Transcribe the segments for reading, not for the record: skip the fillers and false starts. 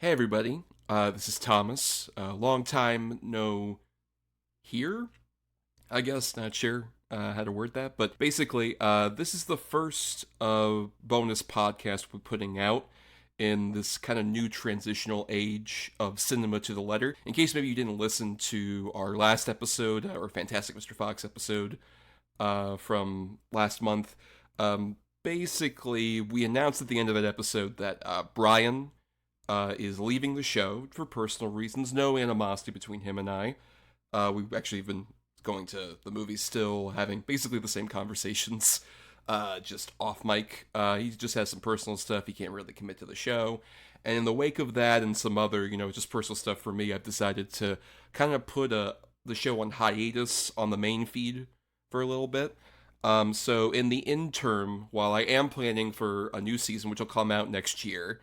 Hey everybody, this is Thomas. Long time no here, I guess, not sure how to word that, but basically, this is the first bonus podcast we're putting out in this kind of new transitional age of cinema to the letter. In case maybe you didn't listen to our last episode, or Fantastic Mr. Fox episode from last month, basically, we announced at the end of that episode that Brian is leaving the show for personal reasons. No animosity between him and I. We've actually been going to the movies still, having basically the same conversations, just off mic. He just has some personal stuff. He can't really commit to the show. And in the wake of that and some other, just personal stuff for me, I've decided to kind of put the show on hiatus on the main feed for a little bit. So in the interim, while I am planning for a new season, which will come out next year,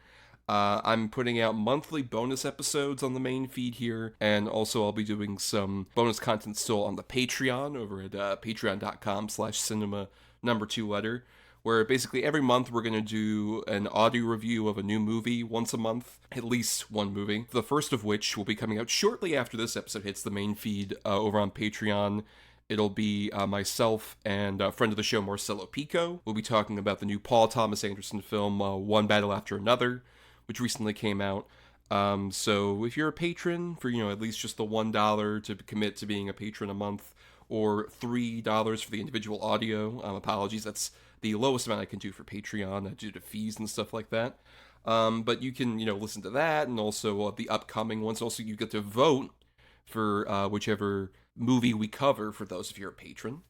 I'm putting out monthly bonus episodes on the main feed here, and also I'll be doing some bonus content still on the Patreon over at patreon.com/cinema number 2 letter, where basically every month we're going to do an audio review of a new movie once a month, at least one movie, the first of which will be coming out shortly after this episode hits the main feed over on Patreon. It'll be myself and a friend of the show, Marcelo Pico. We'll be talking about the new Paul Thomas Anderson film, One Battle After Another, which recently came out. So if you're a patron for, at least just the $1 to commit to being a patron a month, or $3 for the individual audio, apologies, that's the lowest amount I can do for Patreon due to fees and stuff like that. But you can, listen to that, and also the upcoming ones. Also, you get to vote for whichever movie we cover for those of you who are a patron.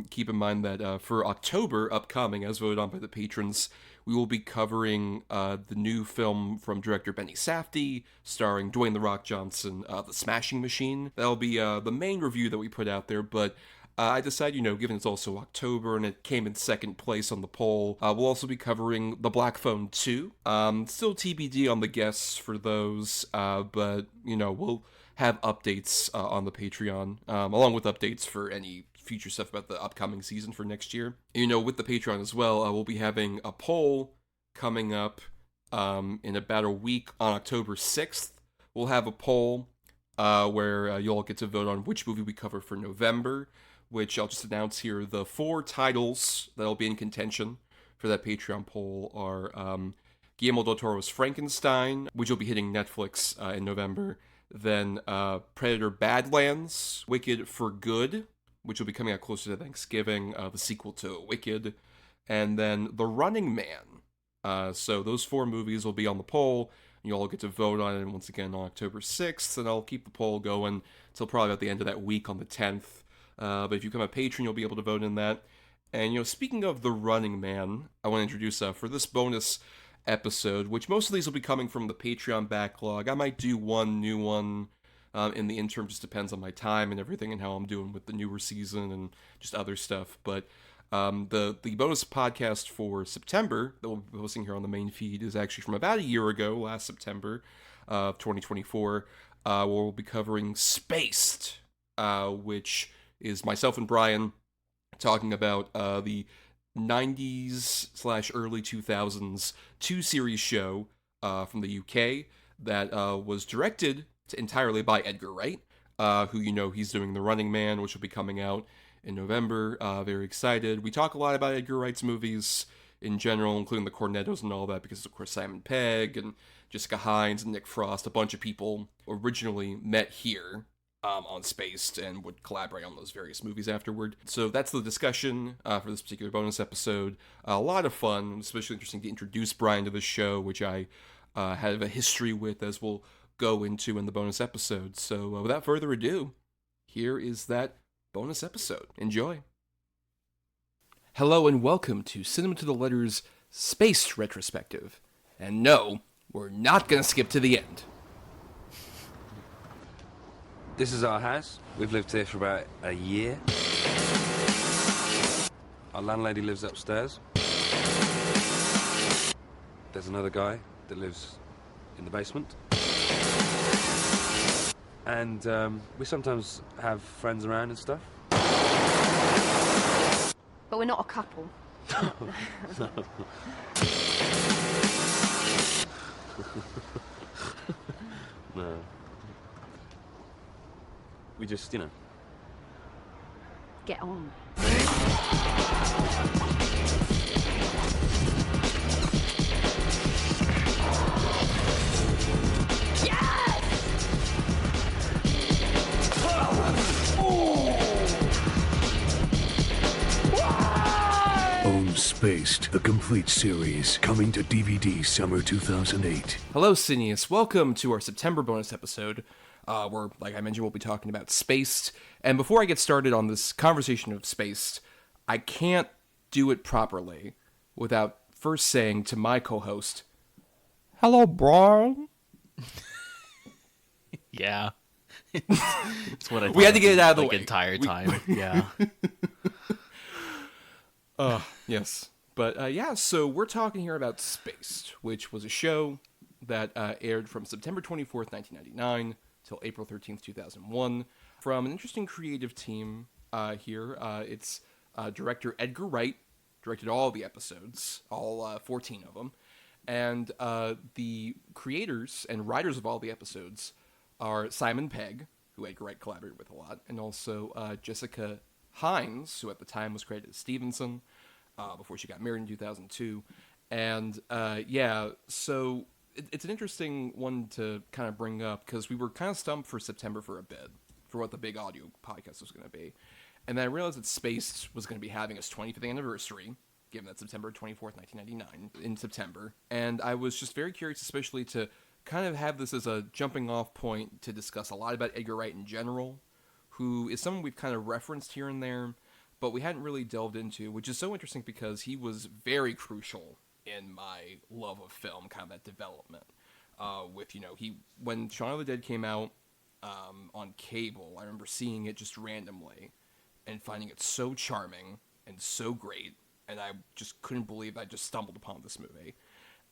Keep in mind that for October upcoming, as voted on by the patrons, we will be covering the new film from director Benny Safdie, starring Dwayne "The Rock" Johnson, The Smashing Machine. That'll be the main review that we put out there, but I decided, given it's also October and it came in second place on the poll, we'll also be covering The Black Phone 2. Still TBD on the guests for those, but, we'll have updates on the Patreon, along with updates for any future stuff about the upcoming season for next year. With the Patreon as well, we'll be having a poll coming up in about a week on October 6th. We'll have a poll where you all get to vote on which movie we cover for November, which I'll just announce here. The 4 titles that'll be in contention for that Patreon poll are Guillermo del Toro's Frankenstein, which will be hitting Netflix in November. Then Predator Badlands, Wicked for Good, which will be coming out closer to Thanksgiving, the sequel to Wicked, and then The Running Man. So those 4 movies will be on the poll, and you'll all get to vote on it once again on October 6th, and I'll keep the poll going until probably about the end of that week on the 10th. But if you become a patron, you'll be able to vote in that. And, speaking of The Running Man, I want to introduce, for this bonus episode, which most of these will be coming from the Patreon backlog. I might do one new one in the interim, just depends on my time and everything and how I'm doing with the newer season and just other stuff. But the bonus podcast for September that we'll be posting here on the main feed is actually from about a year ago, last September of 2024, where we'll be covering Spaced, which is myself and Brian talking about the 90s/early 2000s 2-series show from the UK that was directed entirely by Edgar Wright, who he's doing The Running Man, which will be coming out in November. Very excited. We talk a lot about Edgar Wright's movies in general, including the Cornettos and all that, because of course Simon Pegg and Jessica Hines and Nick Frost, a bunch of people originally met here on Spaced and would collaborate on those various movies afterward. So that's the discussion for this particular bonus episode. A lot of fun, especially interesting to introduce Brian to the show, which I have a history with, as we'll go into in the bonus episode. So without further ado, here is that bonus episode. Enjoy. Hello and welcome to Cinema to the Letters Spaced Retrospective. And no, we're not going to skip to the end. This is our house. We've lived here for about a year. Our landlady lives upstairs. There's another guy that lives in the basement. And we sometimes have friends around and stuff. But we're not a couple. No. Uh, we just, Get on. Own Spaced, the complete series, coming to DVD summer 2008. Hello, Cineas. Welcome to our September bonus episode, where, like I mentioned, we'll be talking about Spaced. And before I get started on this conversation of Spaced, I can't do it properly without first saying to my co-host, "Hello, Brian." Yeah. It's what I thought We had to get it out of the like way. entire time. Yeah. Yes. But yeah, so we're talking here about Spaced, which was a show that aired from September 24th, 1999 till April 13th, 2001, from an interesting creative team here. It's director Edgar Wright, directed all the episodes, all 14 of them. And the creators and writers of all the episodes are Simon Pegg, who Edgar Wright collaborated with a lot, and also Jessica Hines, who at the time was credited as Stevenson, before she got married in 2002. And yeah, so it's an interesting one to kind of bring up because we were kind of stumped for September for a bit for what the big audio podcast was going to be. And then I realized that Spaced was going to be having its 25th anniversary, given that September 24th, 1999, in September. And I was just very curious, especially to kind of have this as a jumping off point to discuss a lot about Edgar Wright in general, who is someone we've kind of referenced here and there, but we hadn't really delved into, which is so interesting because he was very crucial in my love of film, kind of that development. With, when Shaun of the Dead came out on cable, I remember seeing it just randomly and finding it so charming and so great, and I just couldn't believe I just stumbled upon this movie.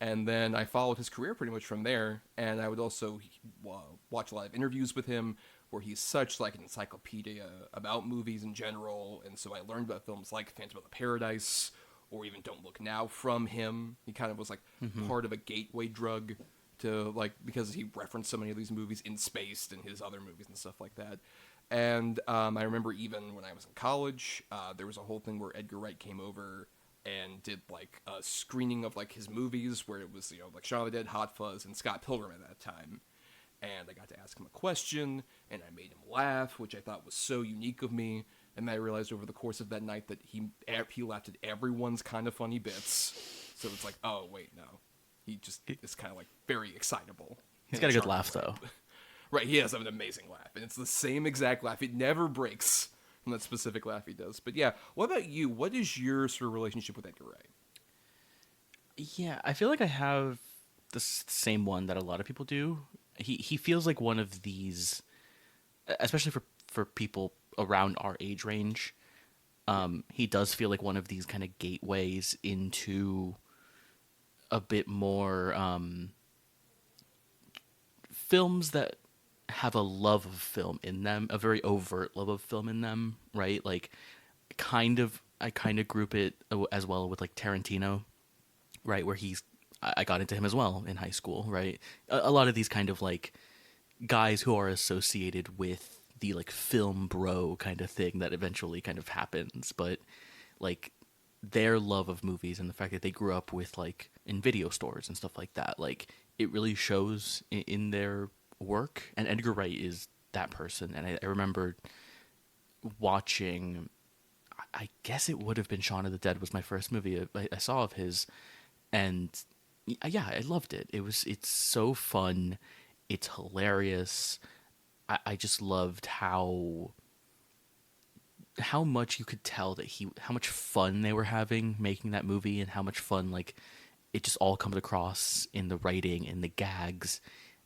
And then I followed his career pretty much from there, and I would also watch a lot of interviews with him where he's such like an encyclopedia about movies in general, and so I learned about films like Phantom of the Paradise or even Don't Look Now from him. He kind of was like part of a gateway drug to like, because he referenced so many of these movies in Spaced and his other movies and stuff like that. And I remember even when I was in college, there was a whole thing where Edgar Wright came over and did like a screening of like his movies where it was, like Shaun of the Dead, Hot Fuzz, and Scott Pilgrim at that time. And I got to ask him a question, and I made him laugh, which I thought was so unique of me. And then I realized over the course of that night that he laughed at everyone's kind of funny bits. So it's like, oh wait, no, he just is kind of like very excitable. He's got a good laugh, though. Right, he has an amazing laugh, and it's the same exact laugh. It never breaks from that specific laugh he does. But yeah, what about you? What is your sort of relationship with Edgar Wright? Yeah, I feel like I have the same one that a lot of people do. He feels like one of these, especially for people around our age range. He does feel like one of these kind of gateways into a bit more films that have a love of film in them, a very overt love of film in them, right? Like, I kind of group it as well with like Tarantino, right? Where I got into him as well in high school, right? A lot of these kind of like guys who are associated with the like film bro kind of thing that eventually kind of happens, but like their love of movies and the fact that they grew up with like in video stores and stuff like that, like it really shows in their work. And Edgar Wright is that person. And I remember watching, I guess it would have been Shaun of the Dead was my first movie I saw of his, and yeah, I loved it. It's so fun. It's hilarious. I just loved how much you could tell that how much fun they were having making that movie, and how much fun like it just all comes across in the writing, in the gags,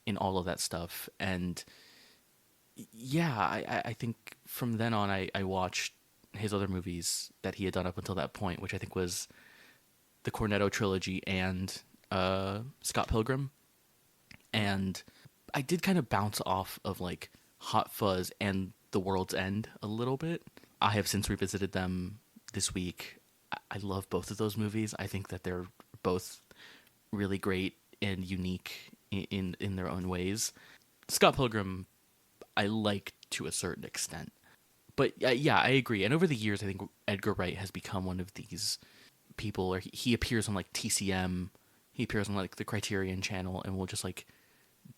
in all of that stuff. And yeah, I think from then on I watched his other movies that he had done up until that point, which I think was the Cornetto trilogy and Scott Pilgrim. And I did kind of bounce off of like Hot Fuzz and The World's End a little bit. I have since revisited them this week. I love both of those movies. I think that they're both really great and unique in their own ways. Scott Pilgrim I like to a certain extent. But yeah, I agree. And over the years, I think Edgar Wright has become one of these people, or he appears on like TCM, he appears on like the Criterion Channel, and will just like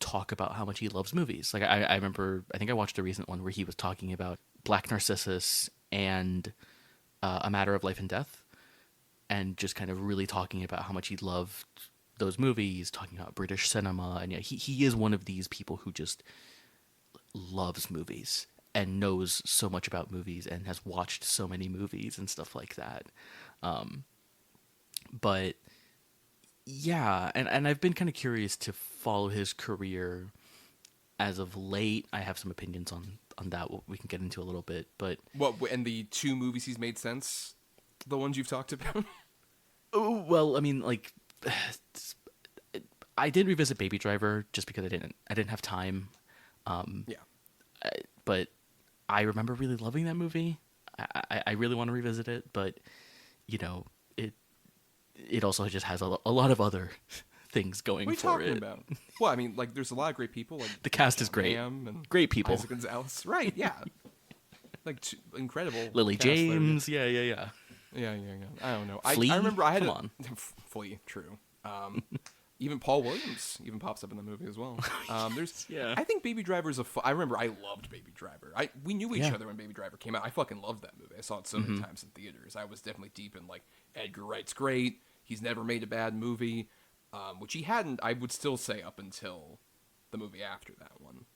talk about how much he loves movies. Like I remember, I think I watched a recent one where he was talking about Black Narcissus and A Matter of Life and Death, and just kind of really talking about how much he loved those movies, talking about British cinema, and yeah, he is one of these people who just loves movies and knows so much about movies and has watched so many movies and stuff like that. But yeah, and I've been kind of curious to follow his career as of late. I have some opinions on that. We can get into a little bit, but What, and the two movies he's made since the ones you've talked about? oh, well, I mean, like, I did revisit Baby Driver just because I didn't have time. Yeah. But I remember really loving that movie. I really want to revisit it, but you know, it also just has a lot of other things going What are you for talking it. about? Well, I mean, like, there's a lot of great people. Like The cast is John great. Hamm and Great people. Isaac Gonzalez. Right, yeah. Like, incredible. Lily cast there. James, yeah. Yeah. I don't know. Flea? I remember I had Come a... on. Flea, true. Even Paul Williams even pops up in the movie as well. There's, Yeah. I think Baby Driver's I remember I loved Baby Driver. We knew each Yeah. other when Baby Driver came out. I fucking loved that movie. I saw it so many times in theaters. I was definitely deep in, like, Edgar Wright's great. He's never made a bad movie, which he hadn't, I would still say, up until the movie after that one.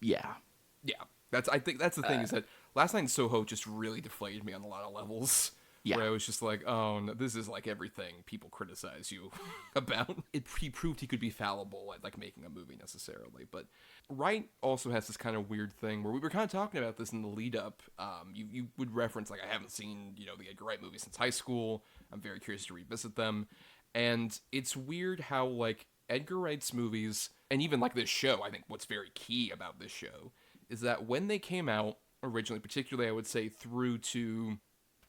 Yeah. Yeah, I think that's the thing, is that Last Night in Soho just really deflated me on a lot of levels. Yeah. Where I was just like, oh, no, this is like everything people criticize you about. He proved he could be fallible at, like, making a movie necessarily. But Wright also has this kind of weird thing where we were kind of talking about this in the lead up. You would reference, like, I haven't seen, the Edgar Wright movies since high school. I'm very curious to revisit them. And it's weird how, like, Edgar Wright's movies, and even, like, this show, I think what's very key about this show is that when they came out originally, particularly I would say through to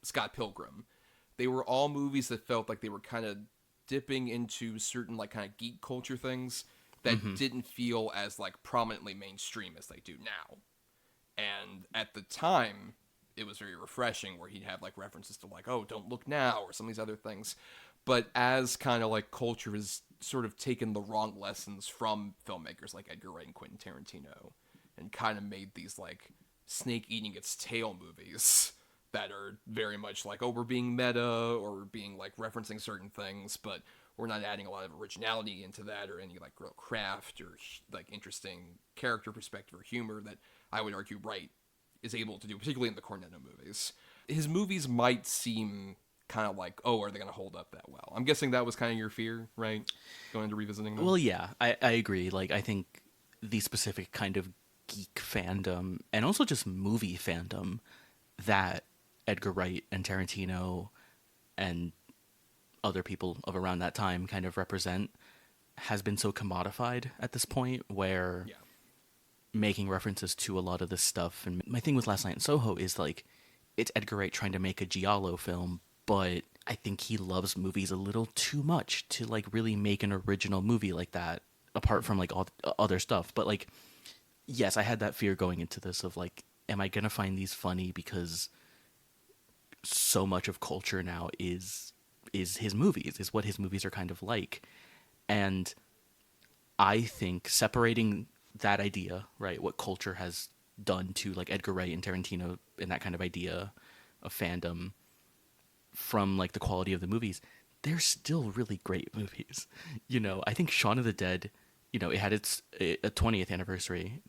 Scott Pilgrim, they were all movies that felt like they were kind of dipping into certain, like, kind of geek culture things that didn't feel as, like, prominently mainstream as they do now. And at the time, it was very refreshing where he'd have, like, references to, like, oh, Don't Look Now, or some of these other things. But as kind of, like, culture has sort of taken the wrong lessons from filmmakers like Edgar Wright and Quentin Tarantino and kind of made these, like, snake eating its tail movies that are very much like, oh, we're being meta, or we're being, like, referencing certain things, but we're not adding a lot of originality into that, or any, like, real craft, or, like, interesting character perspective or humor that I would argue Wright is able to do, particularly in the Cornetto movies. His movies might seem kind of like, oh, are they going to hold up that well? I'm guessing that was kind of your fear, right? Going into revisiting them? Well, yeah, I agree. Like, I think the specific kind of geek fandom and also just movie fandom that Edgar Wright and Tarantino and other people of around that time kind of represent has been so commodified at this point, where Yeah. making references to a lot of this stuff. And my thing with Last Night in Soho is, like, it's Edgar Wright trying to make a giallo film, but I think he loves movies a little too much to, like, really make an original movie like that, apart from, like, all other stuff. But, like, yes, I had that fear going into this of, like, am I gonna find these funny because so much of culture now is his movies, is what his movies are kind of like. And I think separating that idea, right, what culture has done to, like, Edgar Wright and Tarantino and that kind of idea of fandom from, like, the quality of the movies, they're still really great movies. I think Shaun of the Dead, it had its a 20th anniversary,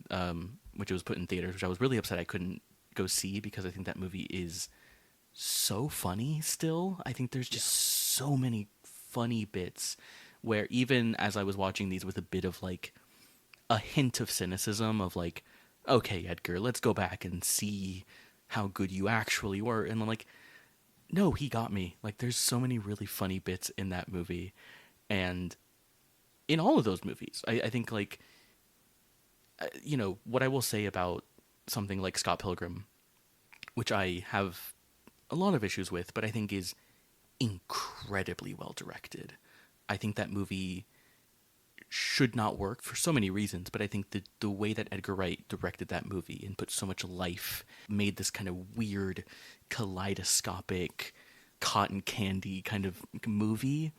which it was put in theaters, which I was really upset I couldn't go see, because I think that movie is so funny still. I think there's just so many funny bits where, even as I was watching these with a bit of, like, a hint of cynicism of, like, okay, Edgar, let's go back and see how good you actually were. And I'm like, no, he got me. Like, there's so many really funny bits in that movie. And in all of those movies, I think, like, what I will say about something like Scott Pilgrim, which I have a lot of issues with, but I think is incredibly well directed. I think that movie should not work for so many reasons, but I think the way that Edgar Wright directed that movie and put so much life, made this kind of weird, kaleidoscopic, cotton candy kind of movie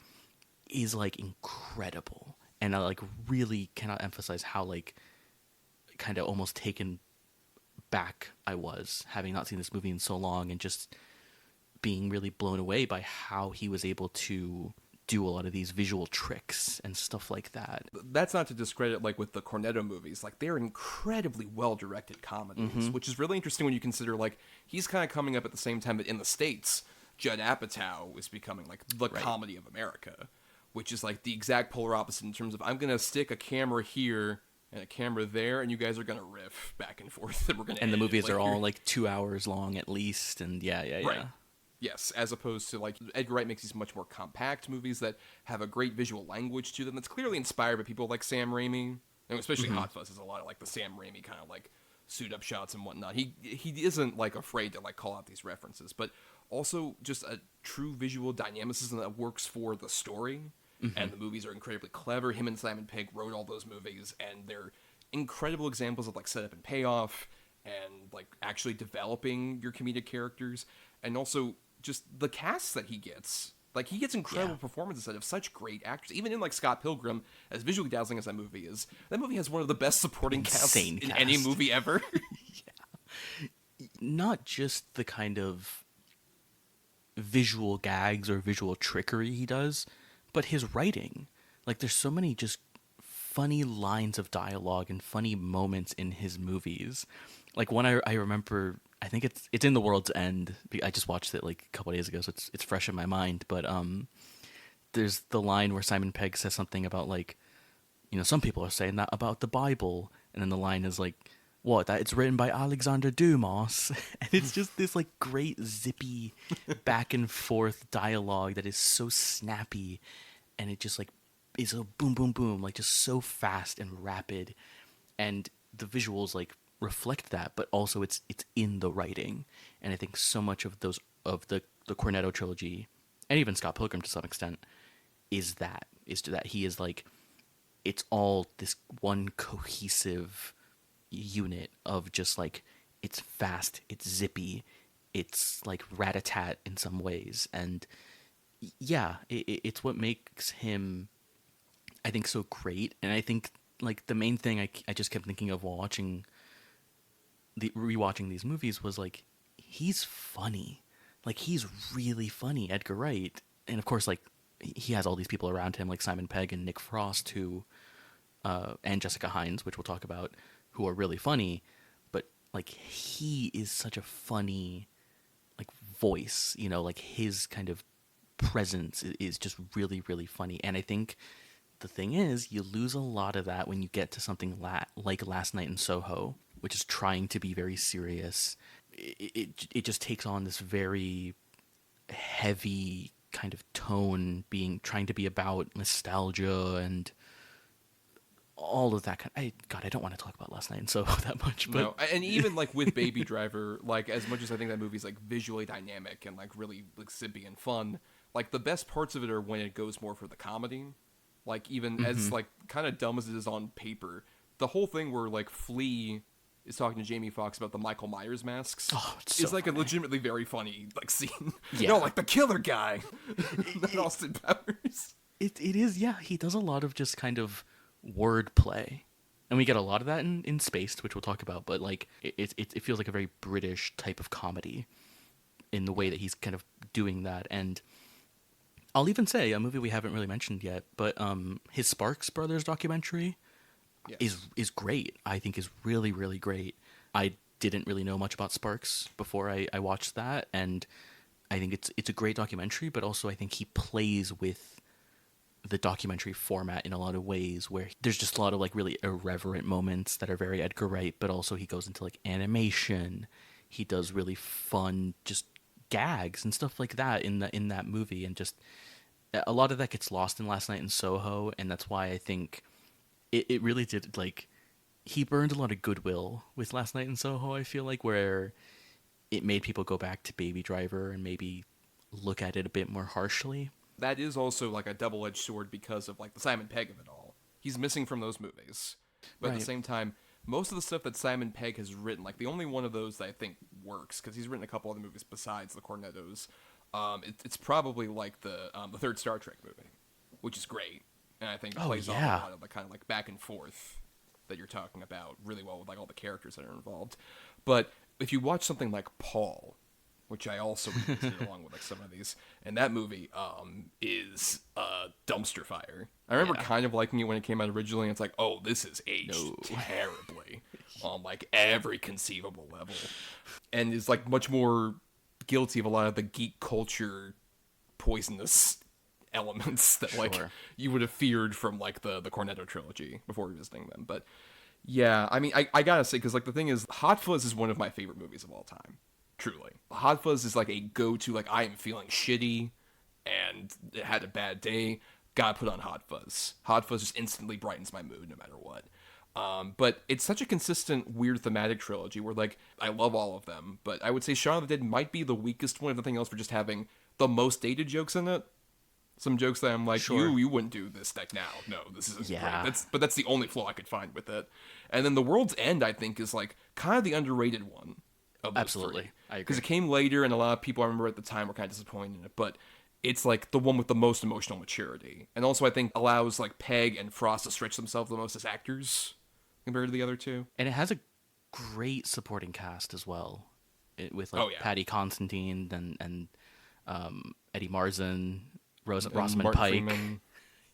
is like incredible. And I like really cannot emphasize how like kind of almost taken back I was having not seen this movie in so long and just being really blown away by how he was able to do a lot of these visual tricks and stuff like that. That's not to discredit, like, with the Cornetto movies. Like, they're incredibly well-directed comedies, which is really interesting when you consider, like, he's kind of coming up at the same time that in the States, Judd Apatow is becoming, like, the comedy of America, which is, like, the exact polar opposite in terms of, I'm going to stick a camera here and a camera there, and you guys are going to riff back and forth, and we're going to And the movies are all, like, 2 hours long at least, and yeah. Right. Yes, as opposed to, like, Edgar Wright makes these much more compact movies that have a great visual language to them that's clearly inspired by people like Sam Raimi, and especially Hot Fuzz is a lot of, like, the Sam Raimi kind of, like, suit-up shots and whatnot. He isn't, like, afraid to, like, call out these references, but also just a true visual dynamicism that works for the story, and the movies are incredibly clever. Him and Simon Pegg wrote all those movies, and they're incredible examples of, like, setup and payoff, and, like, actually developing your comedic characters, and also just the cast that he gets. Like, he gets incredible performances out of such great actors. Even in, like, Scott Pilgrim, as visually dazzling as that movie is, that movie has one of the best supporting casts in any movie ever. Not just the kind of visual gags or visual trickery he does, but his writing. Like, there's so many just funny lines of dialogue and funny moments in his movies. Like, one I remember, I think it's in The World's End. I just watched it like a couple of days ago, so it's fresh in my mind. But there's the line where Simon Pegg says something about, like, you know, some people are saying that about the Bible, and then the line is like, what, that it's written by Alexander Dumas. And it's just this like great zippy back and forth dialogue that is so snappy, and it just like is a boom boom boom, like just so fast and rapid, and the visuals like reflect that, but also it's in the writing. And I think so much of those of the Cornetto trilogy, and even Scott Pilgrim to some extent, is that he is like, it's all this one cohesive unit of just like, it's fast, it's zippy, it's like rat-a-tat in some ways, and yeah, it's what makes him, I think, so great. And I think like the main thing I just kept thinking of while rewatching these movies was like, he's funny. Like, he's really funny, Edgar Wright. And of course, like, he has all these people around him, like Simon Pegg and Nick Frost, who and Jessica Hines, which we'll talk about, who are really funny. But like, he is such a funny like voice, you know, like his kind of presence is just really, really funny. And I think the thing is, you lose a lot of that when you get to something like Last Night in Soho, which is trying to be very serious. It just takes on this very heavy kind of tone, trying to be about nostalgia and all of that I don't want to talk about Last Night in Soho that much, but no. And even like with Baby Driver, like, as much as I think that movie's like visually dynamic and like really like zippy and fun, like the best parts of it are when it goes more for the comedy. Like, even as like kind of dumb as it is on paper, the whole thing where like Flea is talking to Jamie Foxx about the Michael Myers masks is like funny. A legitimately very funny like scene. Yeah. No, like the killer guy, not Austin Powers. It is, yeah. He does a lot of just kind of wordplay, and we get a lot of that in Spaced, which we'll talk about. But like, it feels like a very British type of comedy in the way that he's kind of doing that. And I'll even say a movie we haven't really mentioned yet, but his Sparks Brothers documentary is great. I think is really, really great. I didn't really know much about Sparks before I watched that, and I think it's a great documentary. But also, I think he plays with the documentary format in a lot of ways, where there's just a lot of like really irreverent moments that are very Edgar Wright, but also he goes into like animation. He does really fun just gags and stuff like that in that movie, and just a lot of that gets lost in Last Night in Soho, and that's why I think it really did, like, he burned a lot of goodwill with Last Night in Soho, I feel like, where it made people go back to Baby Driver and maybe look at it a bit more harshly. That is also like a double-edged sword because of like the Simon Pegg of it all. He's missing from those movies. But at the Right. same time, most of the stuff that Simon Pegg has written, like the only one of those that I think works, because he's written a couple other movies besides the Cornettos, it's probably like the third Star Trek movie, which is great, and I think Oh, plays off yeah. a lot of the kind of like back and forth that you're talking about really well with like all the characters that are involved. But if you watch something like Paul, which I also revisited along with like some of these, and that movie is a dumpster fire. I remember Yeah. kind of liking it when it came out originally. And it's like, oh, this is aged No. terribly on like every conceivable level, and is like much more guilty of a lot of the geek culture poisonous elements that like Sure. you would have feared from like the Cornetto trilogy before revisiting them. But yeah, I mean, I gotta say, because like the thing is, Hot Fuzz is one of my favorite movies of all time. Truly, Hot Fuzz is like a go-to. Like I am feeling shitty and had a bad day. Gotta put on Hot Fuzz. Hot Fuzz just instantly brightens my mood no matter what. But it's such a consistent, weird thematic trilogy where, like, I love all of them, but I would say Shaun of the Dead might be the weakest one, if nothing else, for just having the most dated jokes in it. Some jokes that I'm like, Sure. you wouldn't do this like now. No, this isn't Yeah. great. That's the only flaw I could find with it. And then The World's End, I think, is like kind of the underrated one of those Absolutely. I agree. because it came later, and a lot of people I remember at the time were kind of disappointed in it, but it's like the one with the most emotional maturity, and also I think allows like Peg and Frost to stretch themselves the most as actors compared to the other two. And it has a great supporting cast as well, with like Oh, yeah. Patty Constantine and Eddie Marsan, And Rosamund Martin Pike. Freeman.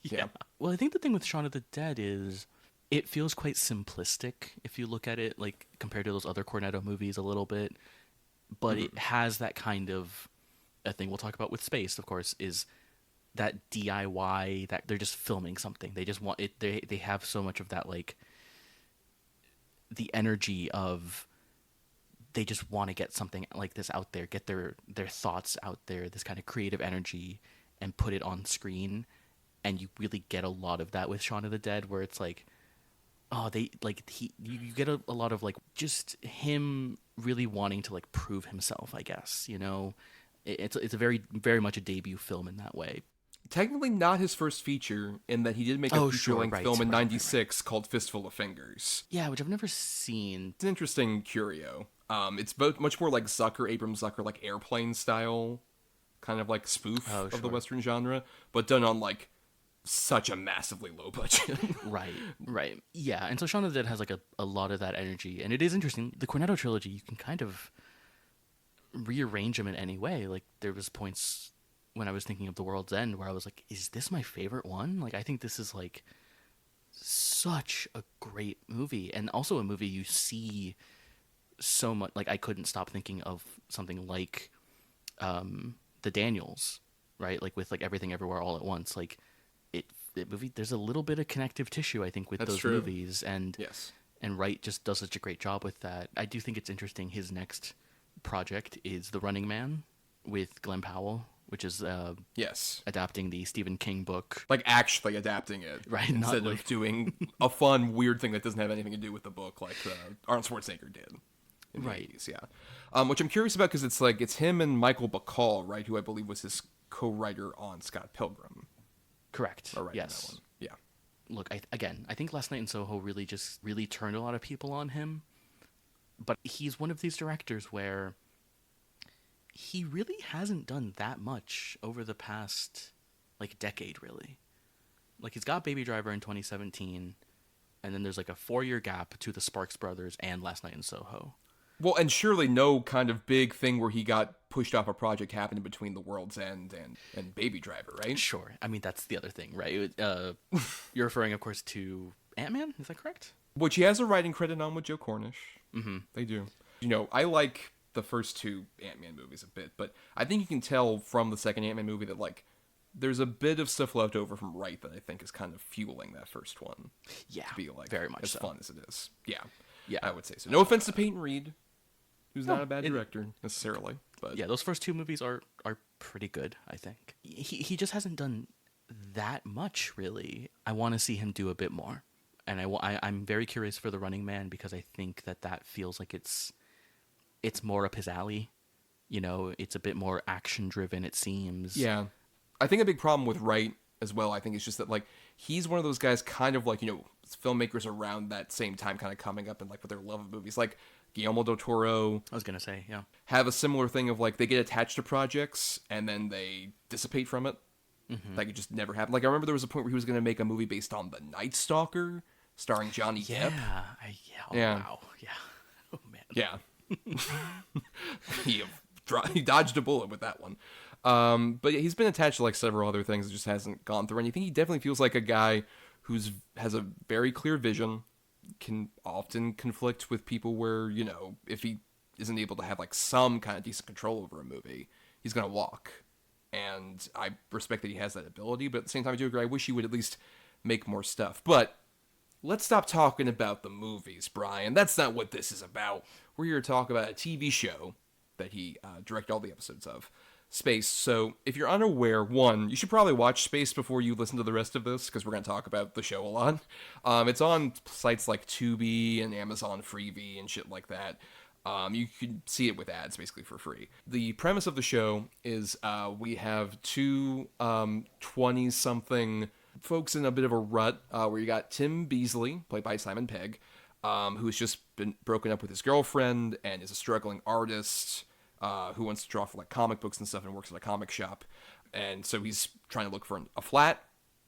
Yeah. Well, I think the thing with Shaun of the Dead is it feels quite simplistic if you look at it like compared to those other Cornetto movies a little bit, but it has that kind of a thing we'll talk about with Space, of course, is that DIY that they're just filming something. They just want it. They have so much of that like the energy of they just want to get something like this out there, get their thoughts out there, this kind of creative energy, and put it on screen. And you really get a lot of that with Shaun of the Dead, where it's like, oh, they like you get a lot of like just him really wanting to like prove himself. I guess it's a very much a debut film in that way. Technically not his first feature, in that he did make a Oh, feature-length sure, film in right, '96 called Fistful of Fingers. Yeah, which I've never seen. It's an interesting curio. It's both much more like Abrams Zucker, like Airplane style, kind of like spoof Oh, of the sure. Western genre, but done on like such a massively low budget. Right. Yeah, and so Shaun of the Dead has like a lot of that energy, and it is interesting. The Cornetto trilogy, you can kind of rearrange them in any way. Like there was points when I was thinking of The World's End where I was like, is this my favorite one? Like I think this is like such a great movie, and also a movie you see so much. Like I couldn't stop thinking of something like the Daniels, right? Like with like Everything Everywhere All at Once. Like it movie, there's a little bit of connective tissue I think with That's those true. movies, and Yes. and Wright just does such a great job with that. I do think it's interesting. His next project is The Running Man with Glenn Powell, which is Yes. adapting the Stephen King book. Like actually adapting it, Right, not Instead like- of doing a fun, weird thing that doesn't have anything to do with the book, like Arnold Schwarzenegger did. In the Right. 80s, yeah. Which I'm curious about because it's him and Michael Bacall, right? Who I believe was his co-writer on Scott Pilgrim. Correct. Or writing that Yes. one. Yeah. Look, I think Last Night in Soho really turned a lot of people on him, but he's one of these directors where he really hasn't done that much over the past like decade, really. Like he's got Baby Driver in 2017, and then there's like a 4-year gap to the Sparks Brothers and Last Night in Soho. Well, and surely no kind of big thing where he got pushed off a project happened between The World's End and Baby Driver, right? Sure. I mean, that's the other thing, right? You're referring, of course, to Ant-Man. Is that correct? Which he has a writing credit on with Joe Cornish. Mm-hmm. They do. I like the first two Ant-Man movies a bit, but I think you can tell from the second Ant-Man movie that, like, there's a bit of stuff left over from Wright that I think is kind of fueling that first one. Yeah. To be, like, very much as so. fun as it is. Yeah. Yeah. I would say so. No offense to Peyton Reed, who's No, not a bad director, necessarily. But Yeah, those first two movies are pretty good, I think. He just hasn't done that much, really. I want to see him do a bit more. And I'm very curious for The Running Man because I think that feels like it's more up his alley. It's a bit more action-driven, it seems. yeah. I think a big problem with Wright as well, I think, is just that, like, he's one of those guys kind of like, filmmakers around that same time kind of coming up and, like, with their love of movies. Like, Guillermo del Toro I was gonna say, yeah. have a similar thing of, like, they get attached to projects and then they dissipate from it. Like, it just never happened. Like, I remember there was a point where he was going to make a movie based on The Night Stalker, starring Johnny Depp. Yeah. Wow. Yeah. Oh man. Yeah. he dodged a bullet with that one. But yeah, he's been attached to like several other things that just hasn't gone through. And you think he definitely feels like a guy who's has a very clear vision, can often conflict with people where, if he isn't able to have like some kind of decent control over a movie, he's going to walk. And I respect that he has that ability, but at the same time, I do agree. I wish he would at least make more stuff. But let's stop talking about the movies, Brian. That's not what this is about. We're here to talk about a TV show that he directed all the episodes of, Space. So if you're unaware, one, you should probably watch Space before you listen to the rest of this, because we're going to talk about the show a lot. It's on sites like Tubi and Amazon Freevee and shit like that. You can see it with ads basically for free. The premise of the show is we have two 20-something folks in a bit of a rut where you got Tim Beasley, played by Simon Pegg, who's just been broken up with his girlfriend and is a struggling artist who wants to draw for like comic books and stuff and works at a comic shop. And so he's trying to look for a flat,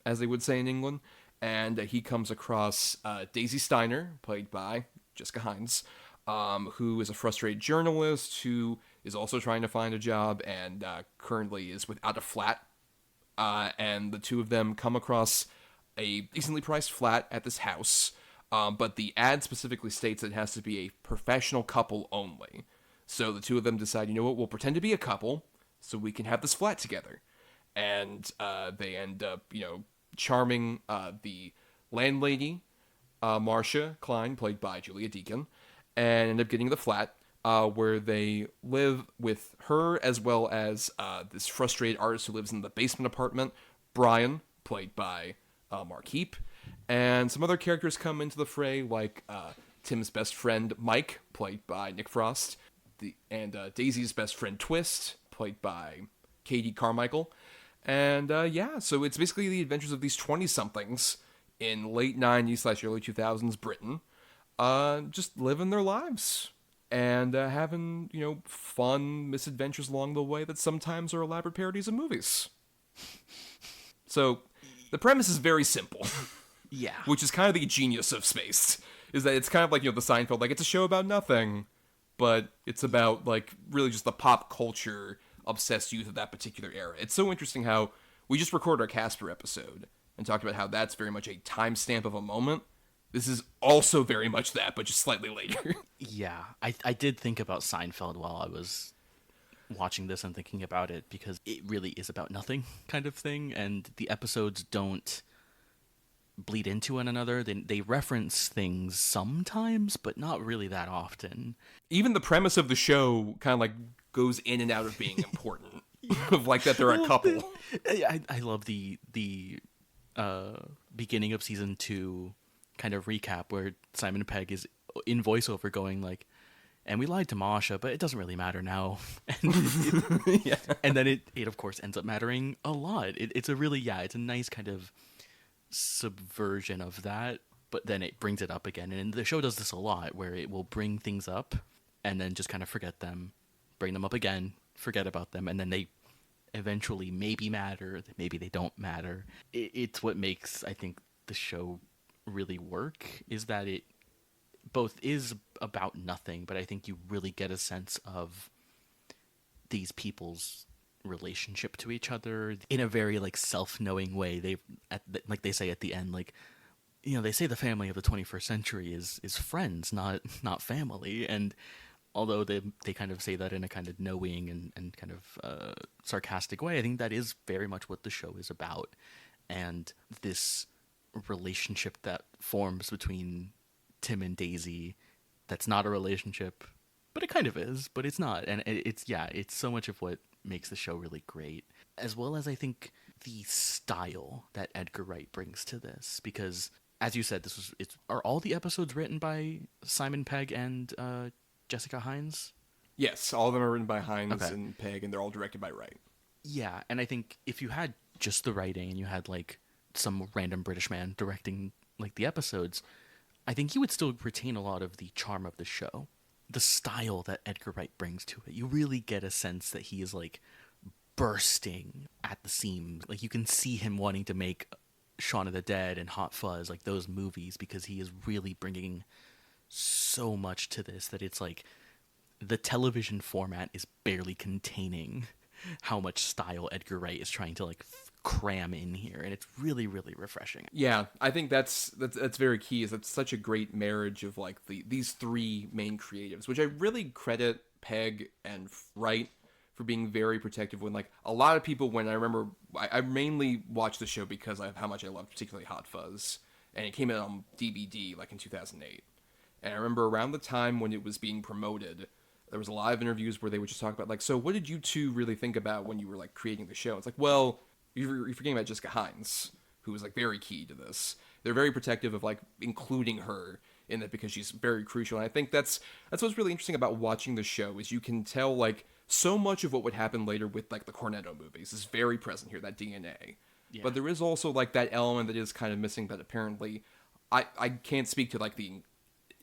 as they would say in England. And he comes across Daisy Steiner, played by Jessica Hines, who is a frustrated journalist who is also trying to find a job and currently is without a flat. And the two of them come across a decently priced flat at this house, but the ad specifically states it has to be a professional couple only. So the two of them decide, you know what, we'll pretend to be a couple so we can have this flat together. And they end up, charming the landlady, Marcia Klein, played by Julia Deakin, and end up getting the flat where they live with her as well as this frustrated artist who lives in the basement apartment, Brian, played by Mark Heap. And some other characters come into the fray, like Tim's best friend, Mike, played by Nick Frost, and Daisy's best friend, Twist, played by Katie Carmichael. And so it's basically the adventures of these 20-somethings in late 90s/early 2000s Britain, just living their lives and having, fun misadventures along the way that sometimes are elaborate parodies of movies. So the premise is very simple. Yeah. Which is kind of the genius of Space, is that it's kind of like, the Seinfeld, like, it's a show about nothing, but it's about, like, really just the pop culture obsessed youth of that particular era. It's so interesting how we just recorded our Casper episode and talked about how that's very much a timestamp of a moment. This is also very much that, but just slightly later. Yeah, I did think about Seinfeld while I was watching this and thinking about it, because it really is about nothing kind of thing, and the episodes don't bleed into one another. They reference things sometimes, but not really that often. Even the premise of the show kind of like goes in and out of being important. Of like that they're a couple. I love the beginning of season 2 kind of recap where Simon Pegg is in voiceover going like, and we lied to Masha, but it doesn't really matter now. And then it of course ends up mattering a lot. It's a really, it's a nice kind of subversion of that, but then it brings it up again. And the show does this a lot, where it will bring things up and then just kind of forget them, bring them up again, forget about them, and then they eventually maybe matter, maybe they don't matter. It's what makes, I think, the show really work, is that it both is about nothing, but I think you really get a sense of these people's relationship to each other in a very like self-knowing way. Like they say at the end, like, they say the family of the 21st century is friends, not family. And although they kind of say that in a kind of knowing and kind of sarcastic way, I think that is very much what the show is about. And this relationship that forms between Tim and Daisy, that's not a relationship, but it kind of is, but it's not. And it's so much of what makes the show really great, as well as I think the style that Edgar Wright brings to this, because as you said, are all the episodes written by Simon Pegg and Jessica Hines? Yes, all of them are written by Hines and Pegg, and they're all directed by Wright. Yeah, and I think if you had just the writing and you had like some random British man directing like the episodes, I think you would still retain a lot of the charm of the show. The style that Edgar Wright brings to it. You really get a sense that he is like bursting at the seams. Like you can see him wanting to make Shaun of the Dead and Hot Fuzz, like those movies, because he is really bringing so much to this that it's like the television format is barely containing how much style Edgar Wright is trying to like cram in here, and it's really really refreshing. Yeah, I think that's very key. Is that's such a great marriage of like these three main creatives, which I really credit Peg and Wright for being very protective. When like a lot of people, when I remember, I mainly watched the show because of how much I loved, particularly Hot Fuzz, and it came out on DVD like in 2008. And I remember around the time when it was being promoted, there was a lot of interviews where they would just talk about like, so what did you two really think about when you were like creating the show? It's like, well, you're forgetting about Jessica Hines, who was like very key to this. They're very protective of like including her in it because she's very crucial. And I think that's what's really interesting about watching the show is you can tell like so much of what would happen later with like the Cornetto movies is very present here, that DNA. Yeah. But there is also like that element that is kind of missing that apparently I can't speak to like the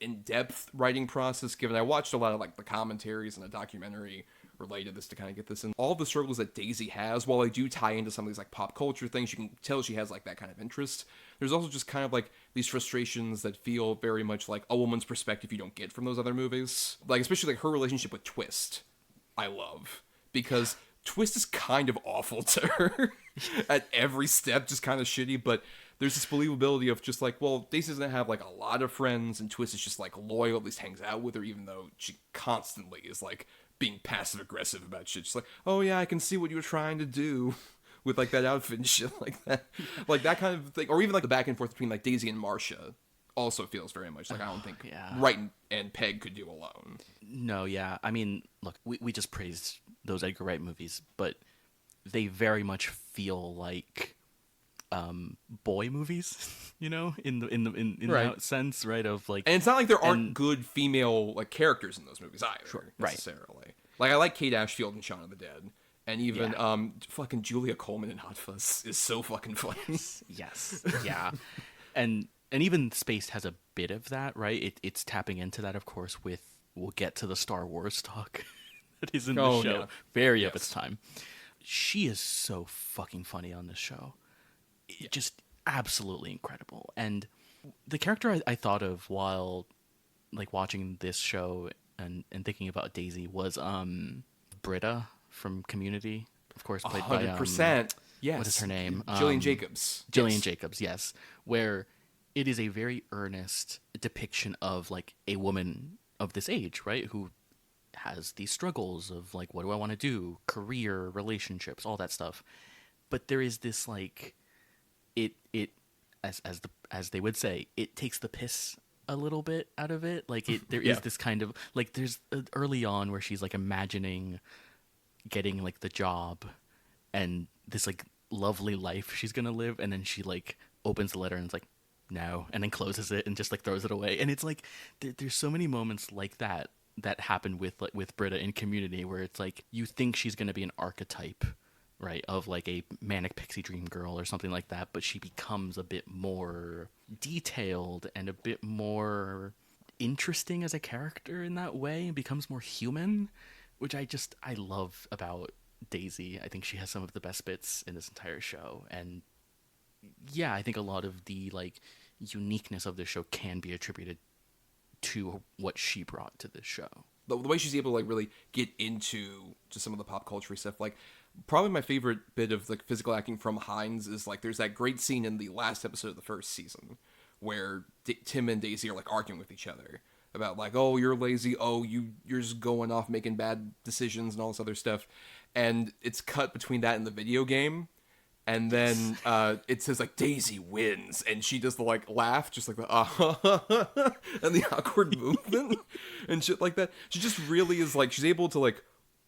in-depth writing process, given I watched a lot of like the commentaries and a documentary related to this to kind of get this in. All the struggles that Daisy has, while they do tie into some of these like pop culture things, you can tell she has like that kind of interest. There's also just kind of like these frustrations that feel very much like a woman's perspective you don't get from those other movies. Like especially like her relationship with Twist, I love, because Twist is kind of awful to her at every step, just kind of shitty, but there's this believability of just like, well, Daisy doesn't have like a lot of friends, and Twist is just like loyal, at least hangs out with her, even though she constantly is like being passive aggressive about shit. Just like, oh yeah, I can see what you were trying to do with like that outfit and shit like that, like that kind of thing, or even like the back and forth between like Daisy and Marcia also feels very much like I don't think Wright and Peg could do alone. No, yeah, I mean, look, we just praised those Edgar Wright movies, but they very much feel like boy movies, you know, in right. that sense, right? Of like, and it's not like there aren't good female like characters in those movies either, necessarily. Right. Like I like Kate Ashfield in Shaun of the Dead, and even fucking Julia Coleman in Hot Fuzz is so fucking funny. Yes, yeah, and even Spaced has a bit of that, right? It's tapping into that, of course. With we'll get to the Star Wars talk that is in the show, very of its time. She is so fucking funny on this show. Just absolutely incredible. And the character I thought of while like watching this show and thinking about Daisy was Britta from Community, of course, played 100%. By yes. What is her name? Gillian Jacobs. Gillian Jacobs, yes. Where it is a very earnest depiction of like a woman of this age, right? Who has these struggles of like, what do I want to do? Career, relationships, all that stuff. But there is this like it as they would say, it takes the piss a little bit out of it. Like there is this kind of like there's early on where she's like imagining getting like the job and this like lovely life she's gonna live, and then she like opens the letter and it's like no, and then closes it and just like throws it away. And it's like there's so many moments like that happen with Britta in Community where it's like you think she's gonna be an archetype, right, of like a manic pixie dream girl or something like that, but she becomes a bit more detailed and a bit more interesting as a character in that way, and becomes more human, which I love about Daisy. I think she has some of the best bits in this entire show, and yeah, I think a lot of the like uniqueness of this show can be attributed to what she brought to this show. The way she's able to like really get into just some of the pop culture stuff, like probably my favorite bit of like physical acting from Hines is like there's that great scene in the last episode of the first season where Tim and Daisy are like arguing with each other about like, oh, you're lazy, oh, you're just going off making bad decisions and all this other stuff, and it's cut between that and the video game, and then it says like Daisy wins, and she does the like laugh, just like the and the awkward movement and shit like that. She just really is like she's able to like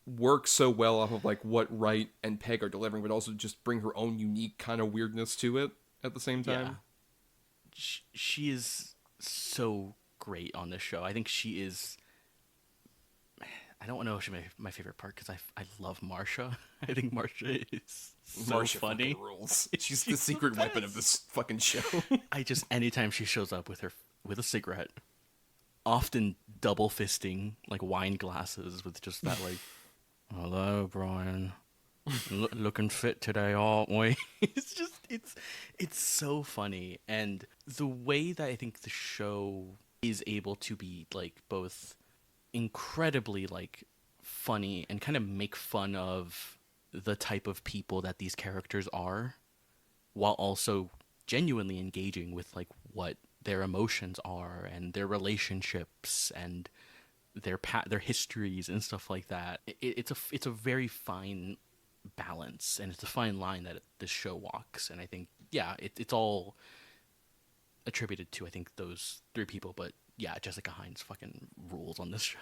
work so well off of like what Wright and Peg are delivering, but also just bring her own unique kind of weirdness to it at the same time. Yeah. She is so great on this show. I think she is. I don't know if she's my favorite part because I love Marsha. I think Marsha is so Marsha funny. fucking rules. She's the secret weapon of this fucking show. I just anytime she shows up with a cigarette, often double fisting like wine glasses with just that like, hello Brian, looking fit today, aren't we? It's so funny, and the way that I think the show is able to be like both incredibly like funny and kind of make fun of the type of people that these characters are, while also genuinely engaging with like what their emotions are and their relationships and their histories and stuff like that. It's a very fine balance, and it's a fine line that this show walks. And I think it's all attributed to I think those three people, but yeah, Jessica Hines fucking rules on this show.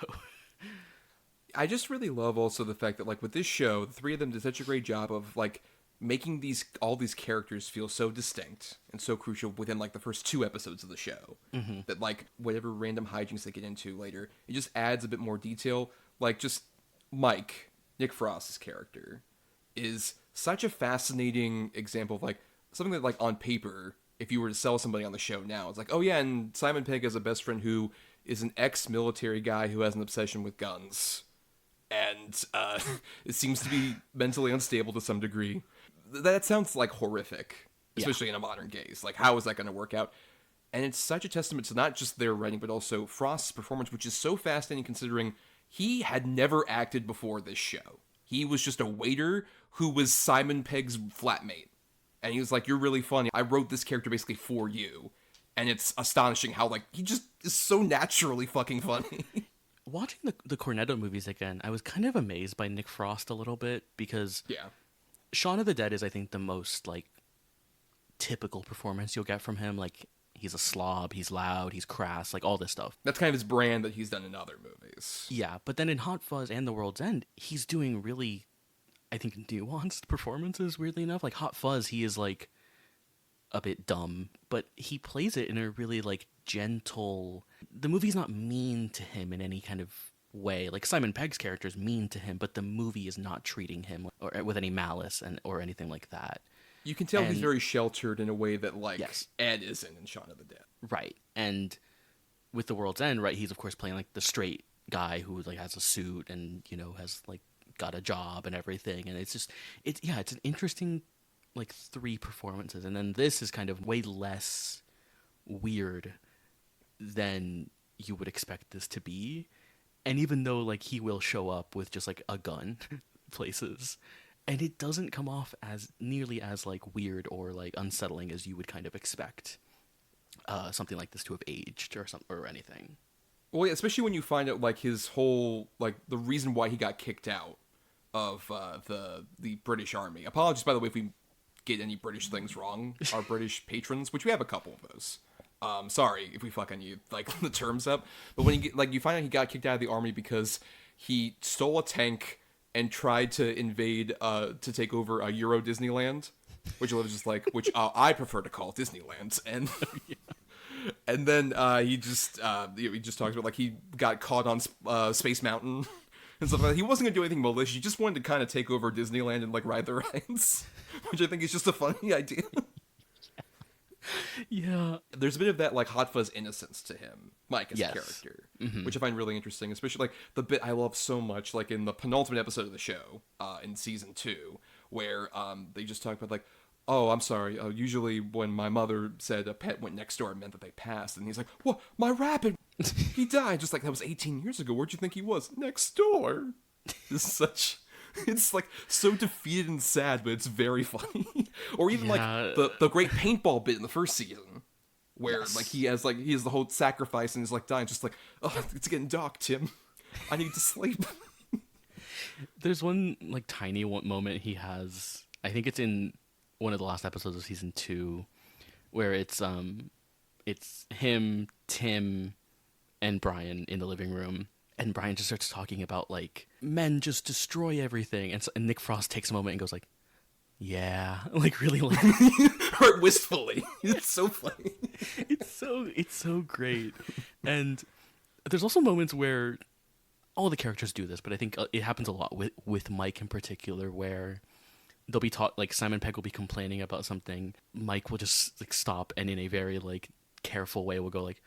I just really love also the fact that like with this show, the three of them did such a great job of like making all these characters feel so distinct and so crucial within like the first 2 episodes of the show. That like whatever random hijinks they get into later, it just adds a bit more detail. Like just Mike, Nick Frost's character, is such a fascinating example of like something that like on paper, if you were to sell somebody on the show now, it's like, oh yeah, and Simon Pegg has a best friend who is an ex-military guy who has an obsession with guns. And it seems to be mentally unstable to some degree. That sounds like horrific, especially in a modern gaze. Like, how is that going to work out? And it's such a testament to not just their writing, but also Frost's performance, which is so fascinating considering he had never acted before this show. He was just a waiter who was Simon Pegg's flatmate. And he was like, you're really funny. I wrote this character basically for you. And it's astonishing how, like, he just is so naturally fucking funny. Watching the Cornetto movies again, I was kind of amazed by Nick Frost a little bit because Shaun of the Dead is, I think, the most, like, typical performance you'll get from him. Like, he's a slob, he's loud, he's crass, like, all this stuff. That's kind of his brand that he's done in other movies. Yeah, but then in Hot Fuzz and The World's End, he's doing really, I think, nuanced performances, weirdly enough. Like, Hot Fuzz, he is, like, a bit dumb, but he plays it in a really, like, gentle... The movie's not mean to him in any kind of way. Like, Simon Pegg's character is mean to him, but the movie is not treating him or with any malice or anything like that. You can tell he's very sheltered in a way that, like, Yes. Ed isn't in Shaun of the Dead. Right. And with The World's End, right, he's, of course, playing, like, the straight guy who, like, has a suit and, you know, has, like, got a job and everything. And it's just... It's an interesting, like, 3 performances. And then this is kind of way less weird than you would expect this to be. And even though, like, he will show up with just, like, a gun places, and it doesn't come off as nearly as, like, weird or, like, unsettling as you would kind of expect something like this to have aged or anything. Well, yeah, especially when you find out, like, his whole, like, the reason why he got kicked out of the British Army. Apologies, by the way, if we get any British things wrong. Our British patrons, which we have a couple of those. Sorry if we fuck on you, like, the terms up. But when you get, like, you find out he got kicked out of the army because he stole a tank and tried to invade, to take over Euro Disneyland, which was just like, which I prefer to call Disneyland. And and then he just talks about, like, he got caught on Space Mountain and stuff like that. He wasn't gonna do anything malicious. He just wanted to kind of take over Disneyland and, like, ride the rides, which I think is just a funny idea. Yeah. There's a bit of that, like, Hot Fuzz innocence to him, Mike, as Yes. a character, which I find really interesting, especially, like, the bit I love so much, like, in the penultimate episode of the show, in season 2, where they just talk about, like, oh, I'm sorry, usually when my mother said a pet went next door, it meant that they passed, and he's like, well, my rabbit, he died, just like, that was 18 years ago, where'd you think he was? Next door. It's such... It's, like, so defeated and sad, but it's very funny. Or even, like, the great paintball bit in the first season, where, like, he has the whole sacrifice and he's, like, dying, just like, oh, it's getting dark, Tim. I need to sleep. There's one, like, tiny moment he has, I think it's in one of the last episodes of season 2, where it's him, Tim, and Brian in the living room. And Brian just starts talking about, like, men just destroy everything. And Nick Frost takes a moment and goes, like, yeah. Like, really, like... Or wistfully. It's so funny. It's so great. And there's also moments where all the characters do this, but I think it happens a lot with Mike in particular, where they'll be taught, like Simon Pegg will be complaining about something, Mike will just like stop and in a very like careful way will go like,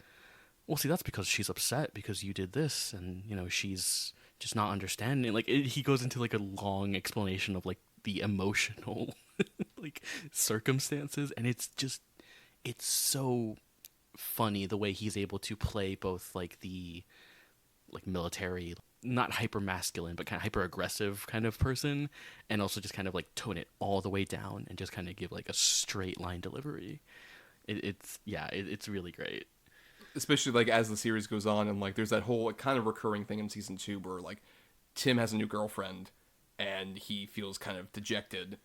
well, see, that's because she's upset because you did this, and she's just not understanding. Like he goes into like a long explanation of like the emotional like circumstances, and it's so funny the way he's able to play both like the like military, not hyper masculine, but kind of hyper aggressive kind of person, and also just kind of like tone it all the way down and just kind of give like a straight line delivery. It's really great. Especially like as the series goes on, and like there's that whole like, kind of recurring thing in season 2 where like Tim has a new girlfriend and he feels kind of dejected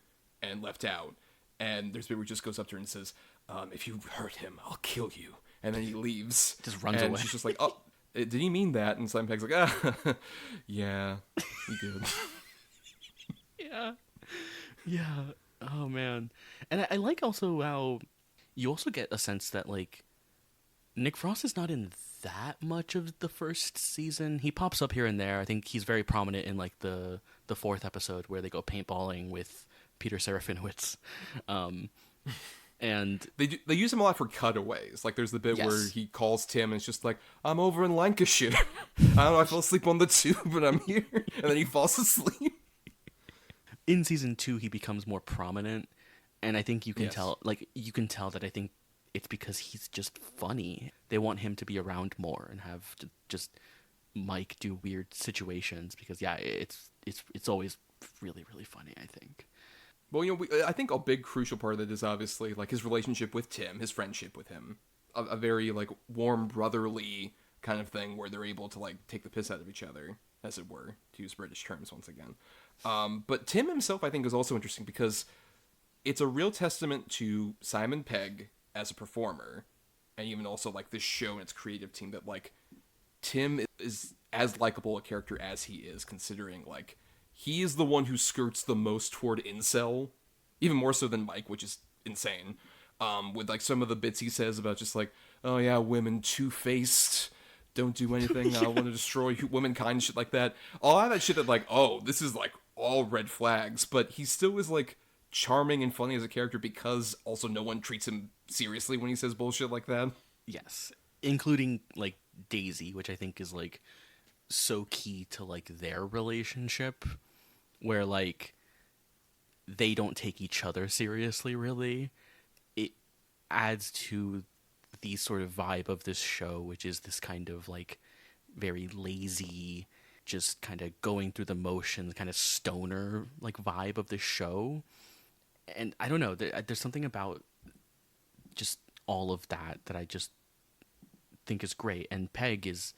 and left out, and there's a bit where he just goes up to her and says, if you hurt him, I'll kill you, and then he leaves, Just runs and away. she's just like, oh, did he mean that? And Simon Pegg's like, ah, yeah, he did. Yeah. Yeah. Oh man. And I like also how you also get a sense that like Nick Frost is not in that much of the first season. He pops up here and there. I think he's very prominent in like the fourth episode where they go paintballing with Peter Serafinowicz. And They use him a lot for cutaways. Like there's the bit where Yes. he calls Tim and it's just like, I'm over in Lancashire. I don't know, I fell asleep on the tube and I'm here. And then he falls asleep. in season 2 he becomes more prominent, and I think you can Yes. tell that I think it's because he's just funny. They want him to be around more and have to just Mike do weird situations because it's always really really funny, I think. Well, I think a big crucial part of that is obviously like his relationship with Tim, his friendship with him. A very like warm brotherly kind of thing where they're able to like take the piss out of each other, as it were, to use British terms once again. But Tim himself, I think, is also interesting because it's a real testament to Simon Pegg as a performer, and even also like this show and its creative team, that like Tim is as likable a character as he is, considering like he is the one who skirts the most toward incel, even more so than Mike, which is insane. With like some of the bits he says about just like, oh yeah, women two-faced, don't do anything, I want to destroy womankind, shit like that. All of that shit that like, oh, this is like all red flags, but he still is like charming and funny as a character because also no one treats him seriously when he says bullshit like that. Yes, including like Daisy, which I think is like so key to like their relationship, where like they don't take each other seriously really. It adds to the sort of vibe of this show, which is this kind of like very lazy, just kind of going through the motions, kind of stoner like vibe of this show. And I don't know, there's something about just all of that I just think is great. And Peg is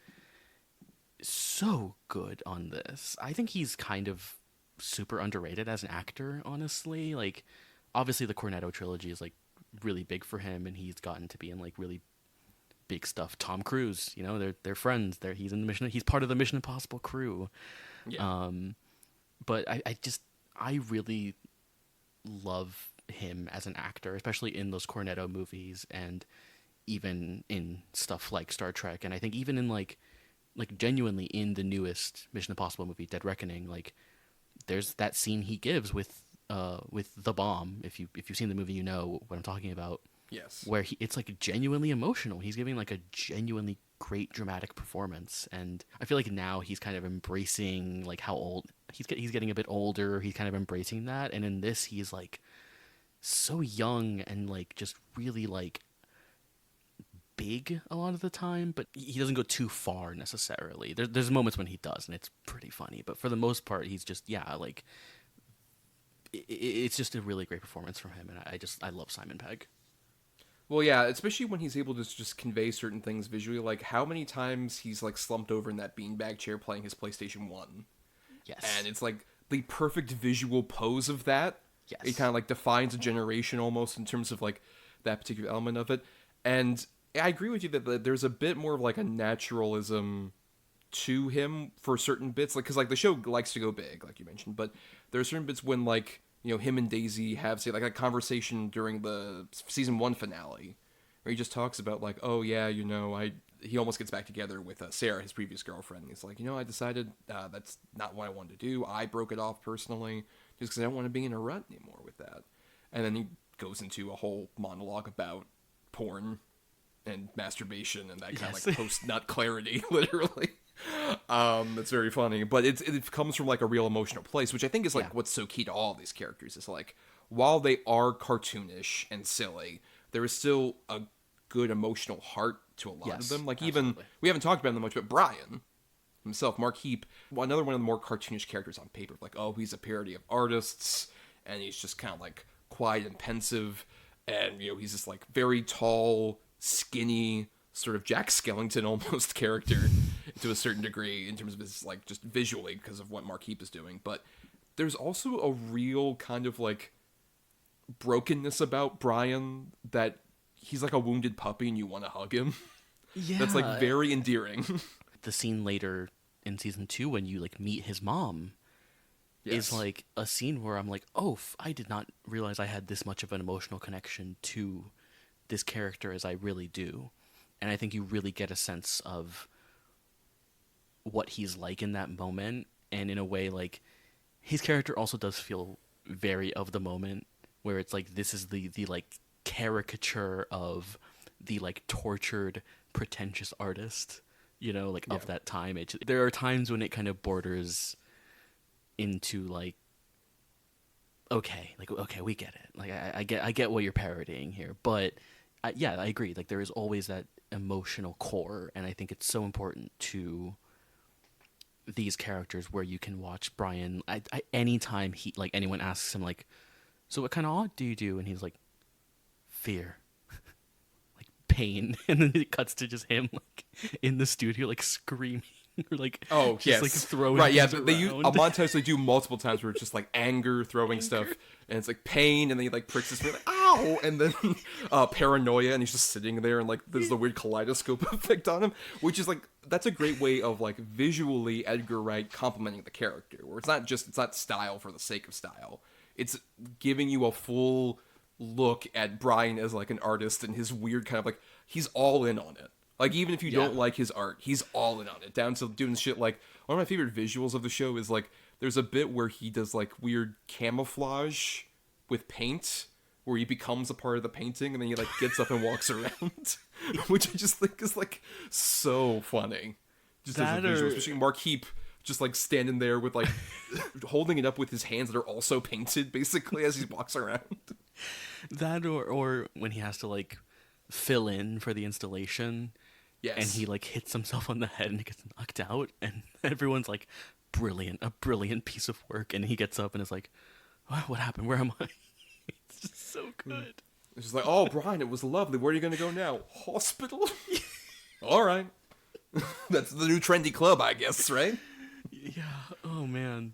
so good on this. I think he's kind of super underrated as an actor, honestly. Like, obviously the Cornetto trilogy is like really big for him, and he's gotten to be in like really big stuff. Tom Cruise, they're friends. He's in the He's part of the Mission Impossible crew. Yeah. But I really love him as an actor, especially in those Cornetto movies and even in stuff like Star Trek. And I think even in like genuinely in the newest Mission Impossible movie, Dead Reckoning, like there's that scene he gives with the bomb. If you've seen the movie, you know what I'm talking about. Yes. Where it's like genuinely emotional. He's giving like a genuinely great dramatic performance, and I feel like now he's kind of embracing like how old he's getting a bit older. He's kind of embracing that, and in this he's like so young and like just really like big a lot of the time, but he doesn't go too far necessarily. There's moments when he does, and it's pretty funny, but for the most part he's just like it's just a really great performance from him, and I love Simon Pegg. Well, yeah, especially when he's able to just convey certain things visually, like how many times he's like slumped over in that beanbag chair playing his PlayStation 1. Yes. And it's like the perfect visual pose of that. Yes. It kind of like defines a generation almost in terms of like that particular element of it. And I agree with you that there's a bit more of like a naturalism to him for certain bits, like because like the show likes to go big, like you mentioned, but there are certain bits when like him and Daisy have say like a conversation during the season 1 finale, where he just talks about like, oh yeah, he almost gets back together with Sarah, his previous girlfriend. He's like, I decided that's not what I wanted to do. I broke it off personally just because I don't want to be in a rut anymore with that. And then he goes into a whole monologue about porn and masturbation and that kind of like post-nut clarity, literally. It's very funny, but it comes from like a real emotional place, which I think is like what's so key to all of these characters. Is like, while they are cartoonish and silly, there is still a good emotional heart to a lot of them. Like, even we haven't talked about them much, but Brian himself, Mark Heap, another one of the more cartoonish characters on paper. Like, oh, he's a parody of artists, and he's just kind of like quiet and pensive, and he's this like very tall, skinny, sort of Jack Skellington almost character to a certain degree in terms of his like just visually because of what Mark Heap is doing. But there's also a real kind of like brokenness about Brian, that he's like a wounded puppy and you want to hug him. Yeah. That's like very endearing. The scene later in season 2 when you like meet his mom is like a scene where I'm like, oh, I did not realize I had this much of an emotional connection to this character as I really do. And I think you really get a sense of what he's like in that moment. And in a way, like, his character also does feel very of the moment, where it's like, this is the like caricature of the like tortured, pretentious artist, like of that time. There are times when it kind of borders into like, okay, we get it. Like, I get what you're parodying here, but I agree. Like, there is always that emotional core, and I think it's so important to these characters where you can watch Brian. Anytime anyone asks him like, so what kind of art do you do? And he's like, fear, like pain, and then it cuts to just him like in the studio like screaming. Or like, just like throwing they use a montage they do multiple times where it's just like anger, throwing stuff, and it's like pain, and then he like pricks his face like, ow, and then paranoia, and he's just sitting there, and like there's the weird kaleidoscope effect on him, which is like, that's a great way of like visually Edgar Wright complimenting the character, where it's not style for the sake of style, it's giving you a full look at Brian as like an artist and his weird kind of like, he's all in on it. Like, even if you don't like his art, he's all in on it, down to doing shit like, one of my favorite visuals of the show is like, there's a bit where he does like weird camouflage with paint, where he becomes a part of the painting, and then he like gets up and walks around, which I just think is like so funny. Just as a visual, especially Mark Heap just like standing there with like holding it up with his hands that are also painted, basically, as he walks around. That or when he has to like fill in for the installation. Yes. And he like hits himself on the head and he gets knocked out, and everyone's like, a brilliant piece of work, and he gets up and is like, what happened? Where am I? It's just so good. It's just like, oh, Brian, it was lovely. Where are you going to go now? Hospital? All right. That's the new trendy club, I guess, right? Yeah. Oh, man.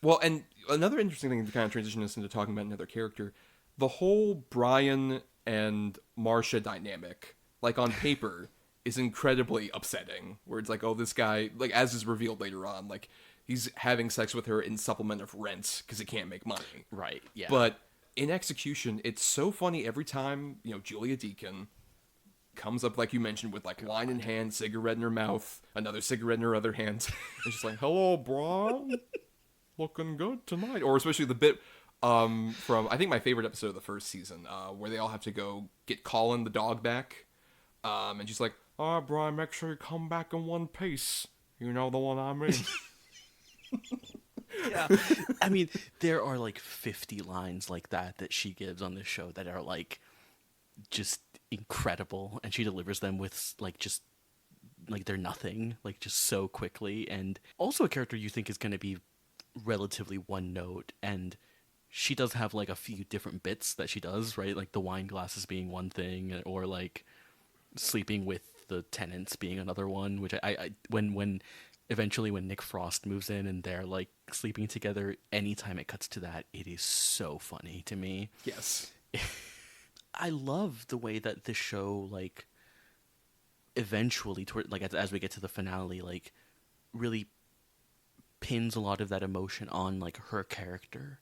Well, and another interesting thing to kind of transition us into talking about another character, the whole Brian and Marcia dynamic, like on paper, is incredibly upsetting, where it's like, oh, this guy, like, as is revealed later on, like, he's having sex with her in supplement of rent because he can't make money. Right, yeah. But in execution, it's so funny every time, Julia Deakin comes up, like you mentioned, with, like, wine in hand, cigarette in her mouth, another cigarette in her other hand, and she's like, hello, Brian, looking good tonight. Or especially the bit from, I think, my favorite episode of the first season, where they all have to go get Colin the dog back. And she's like, all right, Brian, make sure you come back in one piece. You know the one I mean. Yeah. I mean, there are like 50 lines like that she gives on this show that are like just incredible. And she delivers them with like just like they're nothing, like just so quickly. And also a character you think is going to be relatively one note. And she does have like a few different bits that she does, right? Like the wine glasses being one thing, or like sleeping with the tenants being another one, which I when eventually when Nick Frost moves in and they're like sleeping together, anytime it cuts to that, it is so funny to me. Yes. I love the way that this show, like, eventually toward like as we get to the finale, like really pins a lot of that emotion on like her character,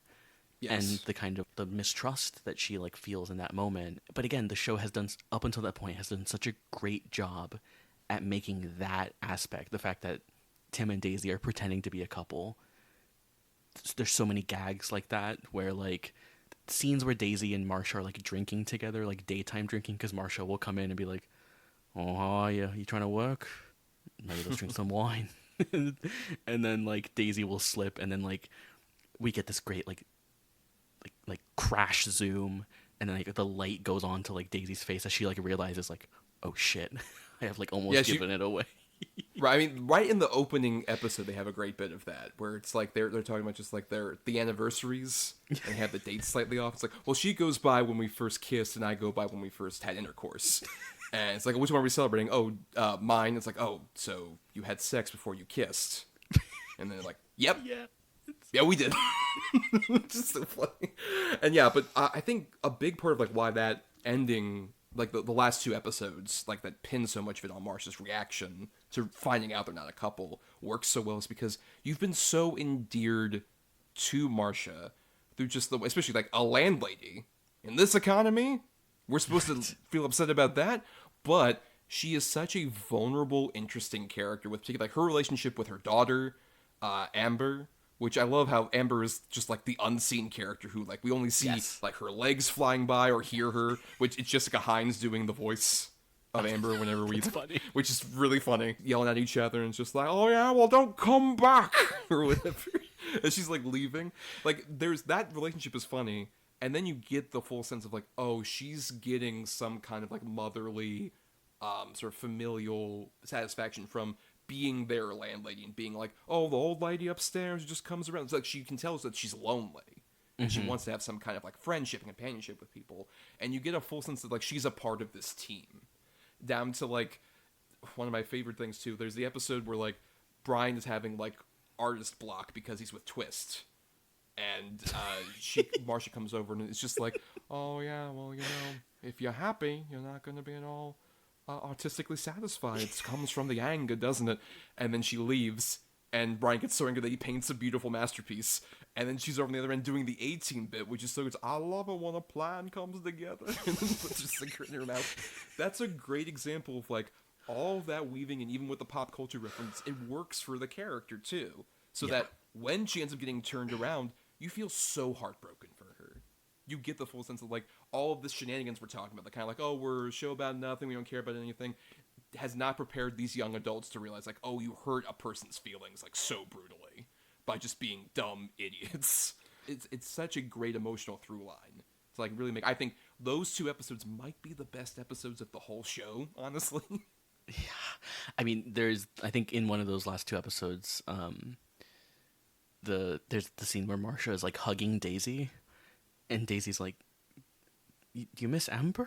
and Yes. the kind of the mistrust that she like feels in that moment. But again, the show has done up until that point has done such a great job at making that aspect, the fact that Tim and Daisy are pretending to be a couple. There's so many gags like that where like scenes where Daisy and Marsha are like drinking together, like daytime drinking, because Marsha will come in and be like, "Oh, how are you? You trying to work? Maybe let's drink some wine." And then like Daisy will slip, and then like we get this great like crash zoom, and then like the light goes on to like Daisy's face as she like realizes like, oh shit, I have like Yeah, almost she. given it away. Right, I mean, right in the opening episode, they have a great bit of that where it's like they're talking about just like the anniversaries and have the dates slightly off. It's like, well, she goes by when we first kissed, and I go by when we first had intercourse. And it's like, which one are we celebrating? Oh, mine. It's like, oh, so you had sex before you kissed, and then they're like, yep, Yeah. yeah, we did. Just so funny. And yeah, but I think a big part of like why that ending, like the last two episodes, like that pin so much of it on Marsha's reaction to finding out they're not a couple, works so well is because you've been so endeared to Marsha through just the, especially like a landlady in this economy. We're supposed to feel upset about that, but she is such a vulnerable, interesting character with particularly like her relationship with her daughter, Amber, which I love how Amber is just like the unseen character who like we only see Yes. like her legs flying by or hear her, which it's Jessica Hines doing the voice of Amber whenever we, It's funny. which is really funny, yelling at each other and it's just like, oh yeah, well don't come back or whatever, and she's like leaving. Like there's that relationship is funny, and then you get the full sense of like, oh, she's getting some kind of like motherly, sort of familial satisfaction from being their landlady and being like, oh, the old lady upstairs just comes around. It's like she can tell us that she's lonely and she wants to have some kind of like friendship and companionship with people. And you get a full sense that like she's a part of this team. Down to like one of my favorite things too. There's the episode where like Brian is having like artist block because he's with Twist. And Marsha comes over and it's just like, oh yeah, well, you know, if you're happy, you're not going to be at all artistically satisfied. It comes from the anger, doesn't it? And then she leaves, and Brian gets so angry that he paints a beautiful masterpiece. And then she's over on the other end doing the 18 bit, which is so good. I love it when a plan comes together. And then puts her cigarette in her mouth. That's a great example of like all of that weaving, and even with the pop culture reference, it works for the character too. So Yeah. that when she ends up getting turned around, you feel so heartbroken for her. You get the full sense of like all of the shenanigans we're talking about, the kind of like, oh, we're a show about nothing, we don't care about anything, has not prepared these young adults to realize like, oh, you hurt a person's feelings like so brutally by just being dumb idiots. It's such a great emotional through line. To like really make, I think those two episodes might be the best episodes of the whole show, honestly. I mean, I think in one of those last two episodes, there's the scene where Marsha is like hugging Daisy, and Daisy's like, Do you miss Amber?"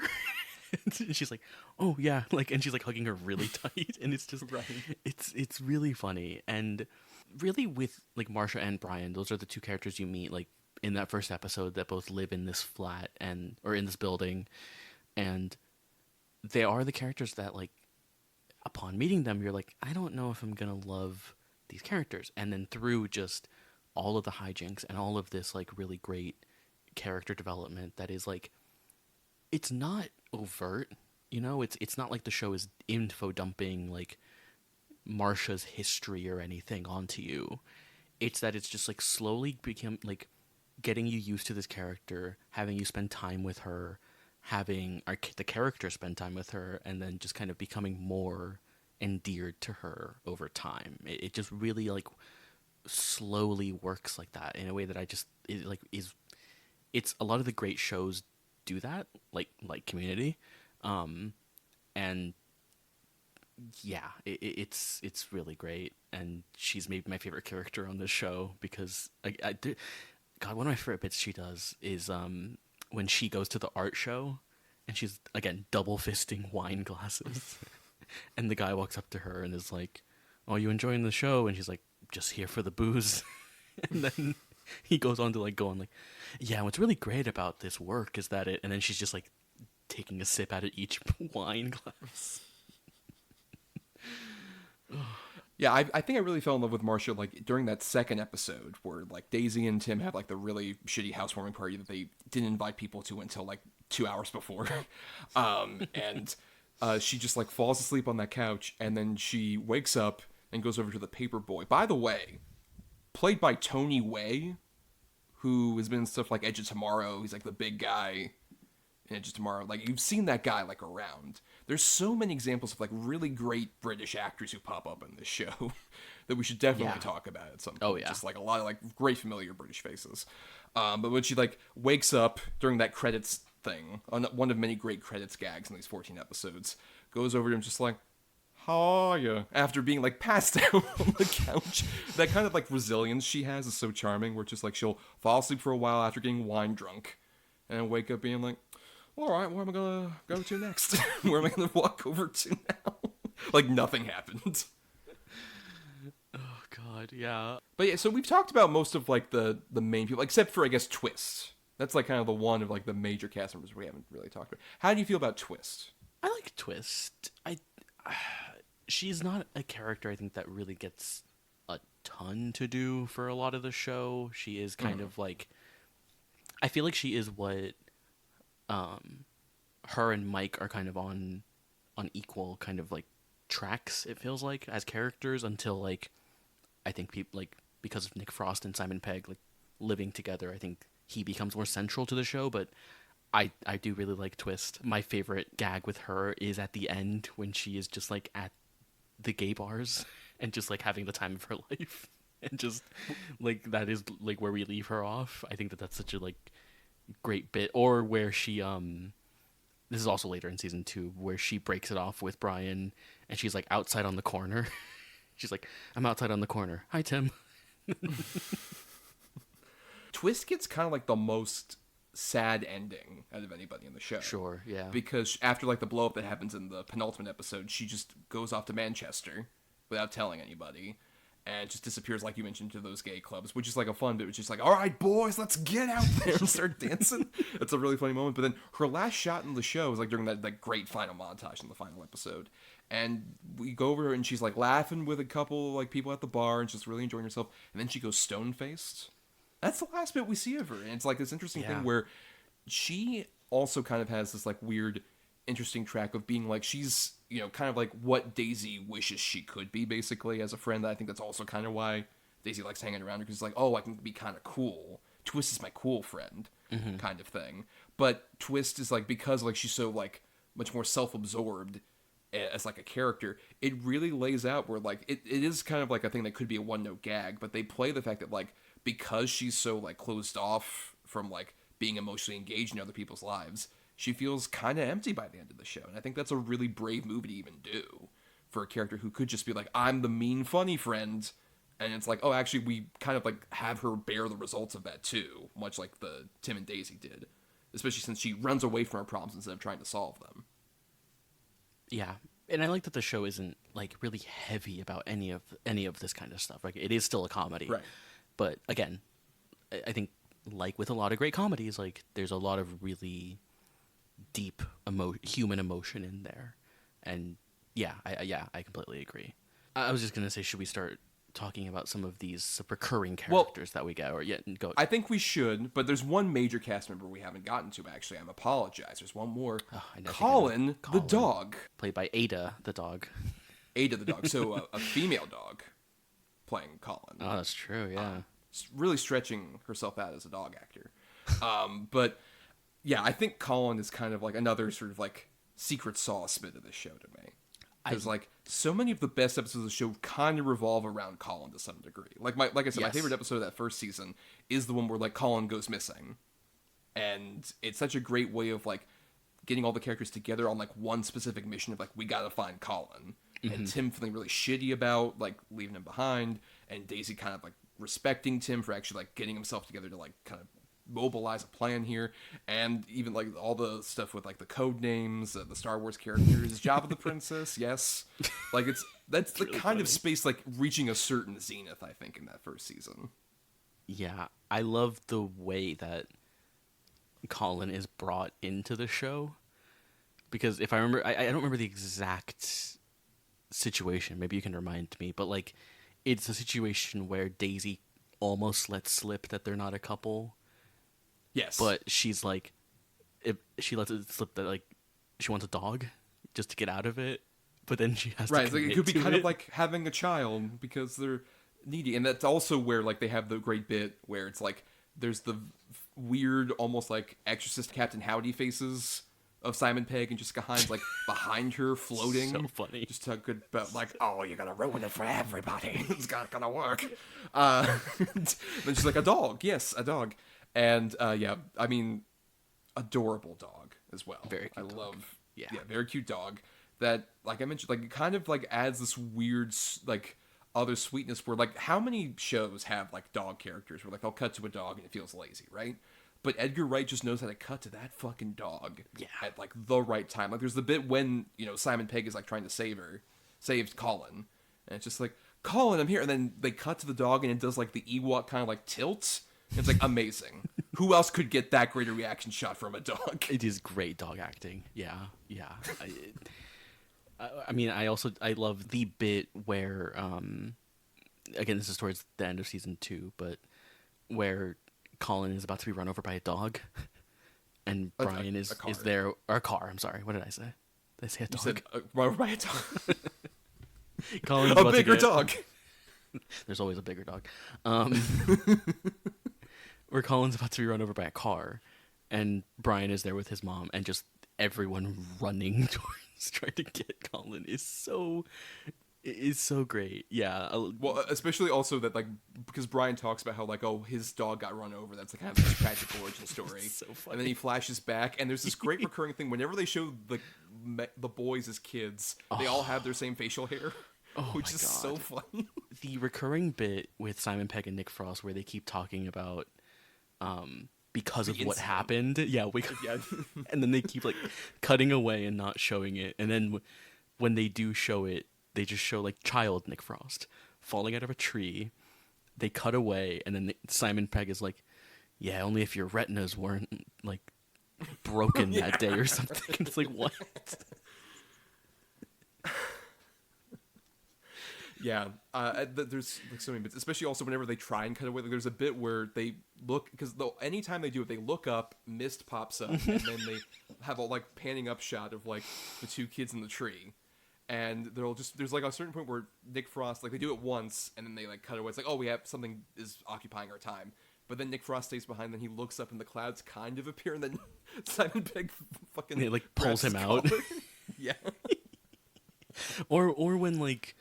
And she's like, "Oh yeah," like, and she's like hugging her really tight, and it's just, Right. it's really funny, and really with like Marsha and Brian, those are the two characters you meet like in that first episode that both live in this flat or in this building, and they are the characters that like upon meeting them, you're like, I don't know if I'm gonna love these characters, and then through just all of the hijinks and all of this like really great character development that is like, it's not overt, you know, it's not like the show is info dumping like Marsha's history or anything onto you. It's that it's just like slowly become like getting you used to this character, having you spend time with her, having the character spend time with her, and then just kind of becoming more endeared to her over time. It just really like slowly works like that in a way that it's a lot of the great shows do that, like Community, and yeah, it's really great, and she's maybe my favorite character on this show because God, one of my favorite bits she does is when she goes to the art show, and she's again double fisting wine glasses, and the guy walks up to her and is like, "Oh, you enjoying the show?" And she's like, "Just here for the booze." And then he goes on to like go on like, "Yeah, what's really great about this work is that it," and then she's just like taking a sip out of each wine glass. Yeah, I think I really fell in love with Marcia like during that second episode where like Daisy and Tim have like the really shitty housewarming party that they didn't invite people to until like 2 hours before, and she just like falls asleep on that couch and then she wakes up and goes over to the paper boy. By the way, played by Tony Way, who has been in stuff like Edge of Tomorrow. He's like the big guy in Edge of Tomorrow. Like you've seen that guy like around. There's so many examples of like really great British actors who pop up in this show that we should definitely talk about at some point. Oh, yeah. Just like a lot of like great familiar British faces. But when she like wakes up during that credits thing, on one of many great credits gags in these 14 episodes, goes over to him just like, how are you? After being like passed out on the couch. That kind of like resilience she has is so charming, where just like she'll fall asleep for a while after getting wine drunk and then wake up being like, all right, where am I gonna go to next? Where am I gonna walk over to now? Like nothing happened. Oh God, yeah. But yeah, so we've talked about most of like the main people, except for I guess Twist. That's like kind of the one of like the major cast members we haven't really talked about. How do you feel about Twist? I like Twist. She's not a character I think that really gets a ton to do for a lot of the show. She is kind of like, I feel like she is what her and Mike are kind of on equal kind of like tracks, it feels like, as characters, until like I think people like, because of Nick Frost and Simon Pegg like living together, I think he becomes more central to the show. But I do really like Twist. My favorite gag with her is at the end when she is just like at the gay bars and just like having the time of her life, and just like that is like where we leave her off. I think that's such a like great bit. Or where she this is also later in season 2, where she breaks it off with Brian and she's like outside on the corner. She's like, I'm outside on the corner. Hi, Tim. Twist gets kind of like the most sad ending out of anybody in the show. Sure, yeah. Because after like the blow up that happens in the penultimate episode, she just goes off to Manchester without telling anybody and just disappears, like you mentioned, to those gay clubs, which is like a fun bit, which is like, all right, boys, let's get out there and start dancing. It's a really funny moment. But then her last shot in the show is like during that great final montage in the final episode. And we go over and she's like laughing with a couple like people at the bar and just really enjoying herself. And then she goes stone-faced. That's the last bit we see of her. And it's like this interesting thing where she also kind of has this like weird, interesting track of being like, she's, you know, kind of like what Daisy wishes she could be, basically, as a friend. I think that's also kind of why Daisy likes hanging around her, because it's like, oh, I can be kind of cool. Twist is my cool friend, kind of thing. But Twist is like, because like she's so like much more self-absorbed as like a character, it really lays out where like it is kind of like a thing that could be a one-note gag, but they play the fact that like, because she's so like closed off from like being emotionally engaged in other people's lives, she feels kind of empty by the end of the show. And I think that's a really brave move to even do for a character who could just be like, I'm the mean funny friend, and it's like, oh, actually we kind of like have her bear the results of that too, much like the Tim and Daisy did, especially since she runs away from her problems instead of trying to solve them. Yeah. And I like that the show isn't like really heavy about any of this kind of stuff. Like, it is still a comedy. Right. But again, I think like with a lot of great comedies, like there's a lot of really deep human emotion in there. And yeah, I completely agree. I was just going to say, should we start talking about some of these recurring characters that we get? Or go. I think we should, but there's one major cast member we haven't gotten to, actually. I'm apologize. There's one more. Colin, the dog. Played by Ada, the dog. Ada, the dog. So a female dog playing Colin. Oh, that's true, yeah. Really stretching herself out as a dog actor. But yeah, I think Colin is kind of like another sort of like secret sauce bit of this show to me. Because like so many of the best episodes of the show kind of revolve around Colin to some degree. Like I said, my favorite episode of that first season is the one where like Colin goes missing, and it's such a great way of like getting all the characters together on like one specific mission of like, we gotta find Colin, and Tim feeling really shitty about like leaving him behind, and Daisy kind of like respecting Tim for actually like getting himself together to like kind of mobilize a plan here, and even like all the stuff with like the code names, the Star Wars characters, Jabba the Princess, yes, like that's the really kind of space like reaching a certain zenith, I think, in that first season. Yeah, I love the way that Colin is brought into the show, because if I remember, I don't remember the exact situation. Maybe you can remind me, but like, it's a situation where Daisy almost lets slip that they're not a couple, Yes. but she's like, if she lets it slip that like she wants a dog just to get out of it, but then she has Right. to It's like, commit it could be to kind it. of like having a child because they're needy, and that's also where like they have the great bit where it's like there's the weird, almost like Exorcist Captain Howdy faces of Simon Pegg and Jessica Hines like behind her floating. So funny. Just a good, but like, oh, you're gonna ruin it for everybody. It's not gonna work. Then she's like, a dog, yes, a dog, and yeah, I mean, adorable dog as well. Very cute I dog. love, Yeah. very cute dog. That, like I mentioned, like it kind of like adds this weird like other sweetness where like how many shows have like dog characters where like they'll cut to a dog and it feels lazy, right? But Edgar Wright just knows how to cut to that fucking dog at like the right time. Like there's the bit when, you know, Simon Pegg is like trying to save Colin, and it's just like, Colin, I'm here, and then they cut to the dog and it does like the Ewok kind of like tilt. And it's like amazing. Who else could get that great a reaction shot from a dog? It is great dog acting. Yeah, yeah. I mean, I love the bit where, again, this is towards the end of season 2, but where Colin is about to be run over by a dog, and Brian is car. there, or a car. I'm sorry. What did I say? Did I say a You dog? said run over by a dog. Colin's A about to bigger get- dog. There's always a bigger dog. Where Colin's about to be run over by a car, and Brian is there with his mom, and just everyone running towards trying to get Colin is so great. Yeah. Well, especially also that like because Brian talks about how like, oh, his dog got run over. That's like kind of a tragic origin story. So funny. And then he flashes back, and there's this great recurring thing whenever they show the boys as kids, they all have their same facial hair, which my is so God. funny. The recurring bit with Simon Pegg and Nick Frost where they keep talking about because of what incident. happened. Yeah, Yeah. and then they keep like cutting away and not showing it. And then when they do show it, they just show like child Nick Frost falling out of a tree. They cut away, and then Simon Pegg is like, "Yeah, only if your retinas weren't like broken that day or something." It's like, what? Yeah, there's like so many bits, especially also whenever they try and cut away. Like, there's a bit where they look, because anytime they do it, they look up, mist pops up, and then they have a like panning up shot of like the two kids in the tree, and there's like a certain point where Nick Frost, like they do it once, and then they like cut away. It's like, oh, we have something is occupying our time. But then Nick Frost stays behind, then he looks up and the clouds kind of appear, and then Simon Pegg fucking And it, like, pulls grabs his him out. collar. Yeah. Or when like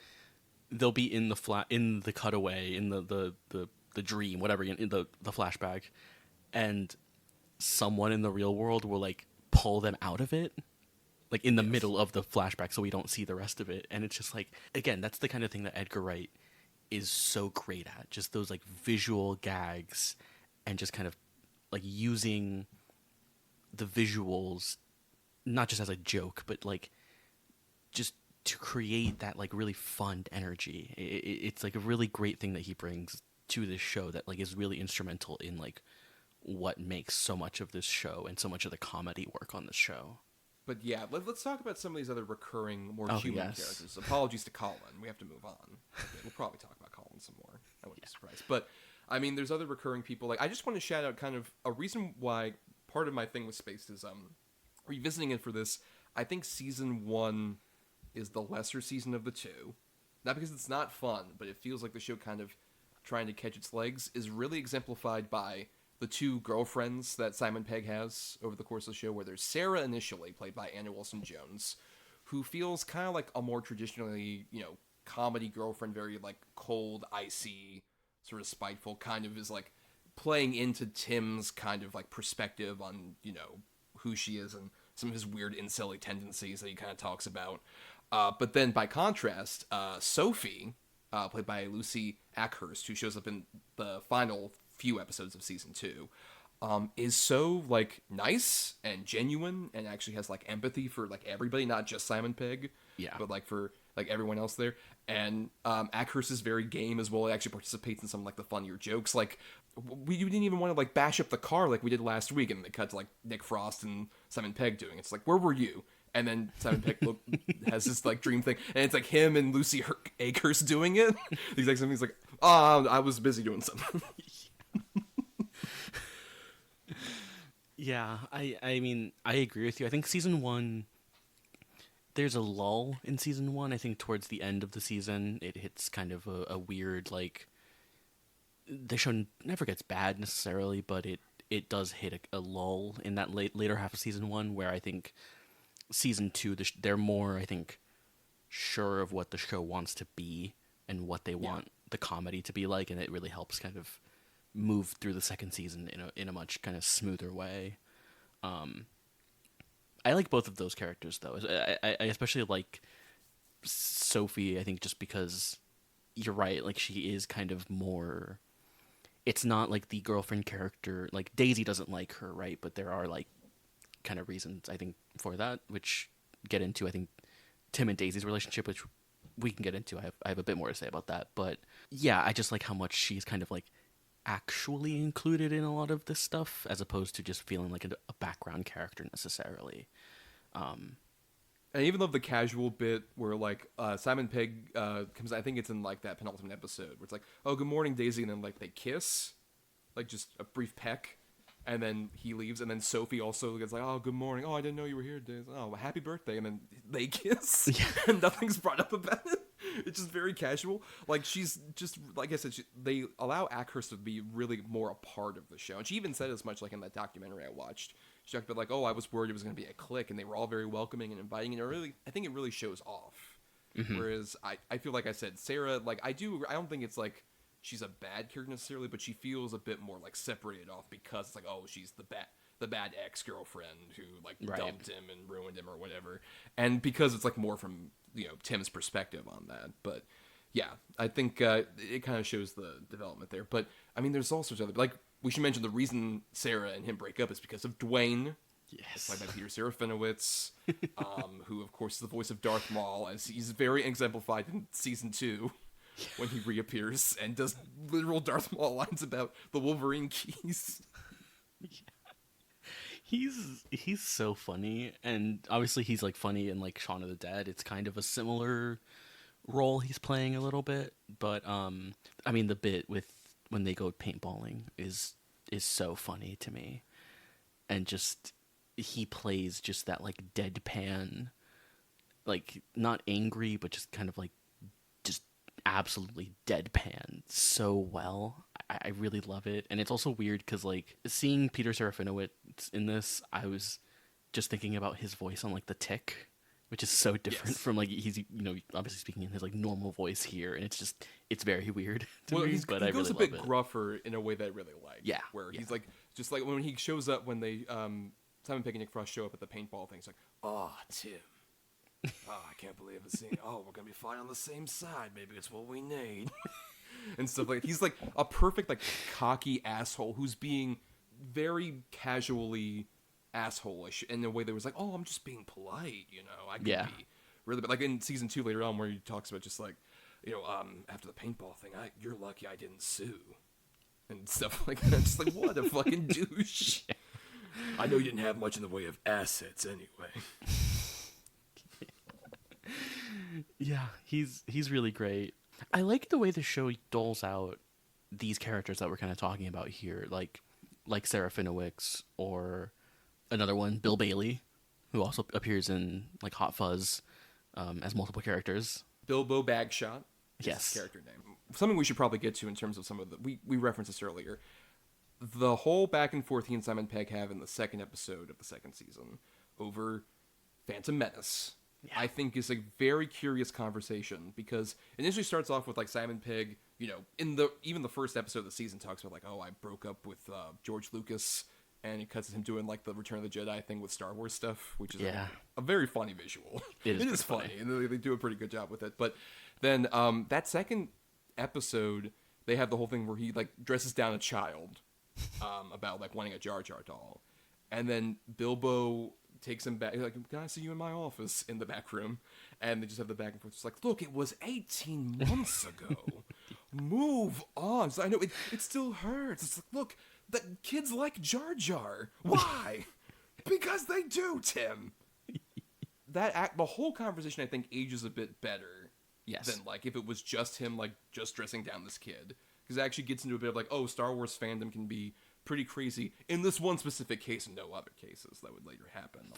they'll be in the cutaway in the dream, whatever, in the flashback, and someone in the real world will like pull them out of it, like in the middle of the flashback, so we don't see the rest of it. And it's just like, again, that's the kind of thing that Edgar Wright is so great at, just those like visual gags and just kind of like using the visuals not just as a joke, but like just to create that like really fun energy. It's like a really great thing that he brings to this show that like is really instrumental in like what makes so much of this show and so much of the comedy work on this show. But yeah, let's talk about some of these other recurring, more Oh, human yes. characters. Apologies to Colin. We have to move on. Okay, we'll probably talk about Colin some more. I wouldn't be surprised. But, I mean, there's other recurring people. Like, I just want to shout out kind of a reason why part of my thing with Spaced is revisiting it for this. I think season 1 is the lesser season of the two. Not because it's not fun, but it feels like the show kind of trying to catch its legs is really exemplified by the two girlfriends that Simon Pegg has over the course of the show, where there's Sarah initially, played by Anna Wilson-Jones, who feels kind of like a more traditionally, comedy girlfriend, very like cold, icy, sort of spiteful, kind of is like playing into Tim's kind of like perspective on, who she is and some of his weird incel tendencies that he kind of talks about. But then by contrast, Sophie, played by Lucy Ackhurst, who shows up in the final few episodes of season 2, is so like nice and genuine and actually has like empathy for like everybody, not just Simon Pegg, but like for like everyone else there. And Ackhurst is very game as well. It actually participates in some like the funnier jokes. Like we didn't even want to like bash up the car like we did last week, and they cut to like Nick Frost and Simon Pegg doing it. It's like, where were you? And then Simon Pegg has this like dream thing, and it's like him and Lucy Akers doing it. He's like something. He's like, "Oh, I was busy doing something." Yeah, I mean, I agree with you. I think season 1, there's a lull in season 1. I think towards the end of the season, it hits kind of a weird, like, the show never gets bad necessarily, but it does hit a lull in that later half of season 1, where I think season 2, they're more, I think, sure of what the show wants to be and what they want the comedy to be like, and it really helps kind of move through the second season in a much kind of smoother way. I like both of those characters though. I especially like Sophie. I think just because you're right, like she is kind of more. It's not like the girlfriend character. Like Daisy doesn't like her, right? But there are like kind of reasons I think for that, which get into I think Tim and Daisy's relationship, which we can get into. I have a bit more to say about that, but yeah, I just like how much she's kind of like actually included in a lot of this stuff as opposed to just feeling like a background character necessarily. And even love the casual bit where like Simon Pegg comes. I think it's in like that penultimate episode where it's like, "Oh, good morning, Daisy," and then like they kiss, like just a brief peck, and then he leaves, and then Sophie also gets like, "Oh, good morning. Oh, I didn't know you were here, Daisy. Oh, happy birthday," and then they kiss, and nothing's brought up about it. It's just very casual. Like she's just like I said, they allow Ackhurst to be really more a part of the show, and she even said as much like in that documentary I watched. She talked about like, "Oh, I was worried it was going to be a clique," and they were all very welcoming and inviting, and I think it really shows off. Mm-hmm. Whereas I feel like I said Sarah, like I don't think it's like she's a bad character necessarily, but she feels a bit more like separated off because it's like, oh, she's the bad ex-girlfriend who like dumped him and ruined him or whatever, and because it's like more from Tim's perspective on that. But yeah, I think it kind of shows the development there. But I mean, there's all sorts of other, like we should mention the reason Sarah and him break up is because of Dwayne. Yes, played by Peter Serafinowicz, who of course is the voice of Darth Maul, as he's very exemplified in season 2 when he reappears and does literal Darth Maul lines about the Wolverine keys. He's so funny, and obviously he's like funny in like Shaun of the Dead. It's kind of a similar role he's playing a little bit, but I mean the bit with when they go paintballing is so funny to me, and just he plays just that like deadpan, like not angry but just kind of like just absolutely deadpan so well. I really love it, and it's also weird because like seeing Peter Serafinowicz in this, I was just thinking about his voice on like The Tick, which is so different from like he's obviously speaking in his like normal voice here, and it's very weird to me. But he I goes really a bit love it. gruffer in a way that I really like. Yeah, where he's like just like when he shows up when they Simon Pegg and Nick Frost show up at the paintball thing. It's like, "Oh, Tim. Oh, I can't believe it's seeing. Oh, we're gonna be fighting on the same side. Maybe it's what we need." And stuff like he's like a perfect like cocky asshole who's being very casually asshole-ish in a way that was like, "Oh, I'm just being polite, I could be really," but like in season 2 later on where he talks about just like, after the paintball thing, you're lucky I didn't sue and stuff like that. Just like, what a fucking douche. I know you didn't have much in the way of assets anyway. Yeah, he's really great. I like the way the show doles out these characters that we're kind of talking about here, like Serafinowicz, or another one, Bill Bailey, who also appears in like Hot Fuzz as multiple characters. Bilbo Bagshot. Yes, his character name. Something we should probably get to in terms of some of the we referenced this earlier. The whole back and forth he and Simon Pegg have in the second episode of the second season over Phantom Menace. Yeah. I think is a very curious conversation because it initially starts off with like Simon Pegg, in even the first episode of the season talks about like, "Oh, I broke up with George Lucas," and it cuts to him doing like the Return of the Jedi thing with Star Wars stuff, which is a very funny visual. It is funny, and they do a pretty good job with it. But then that second episode, they have the whole thing where he like dresses down a child about like wanting a Jar Jar doll, and then Bilbo takes him back. He's like, "Can I see you in my office?" in the back room, and they just have the back and forth. It's like, "Look, it was 18 months ago. Move on." So I know it still hurts. It's like, look, the kids like Jar Jar. Why? Because they do, Tim. the whole conversation I think ages a bit better Yes. than like if it was just him like just dressing down this kid, because it actually gets into a bit of like, oh, Star Wars fandom can be pretty crazy in this one specific case and no other cases that would later happen.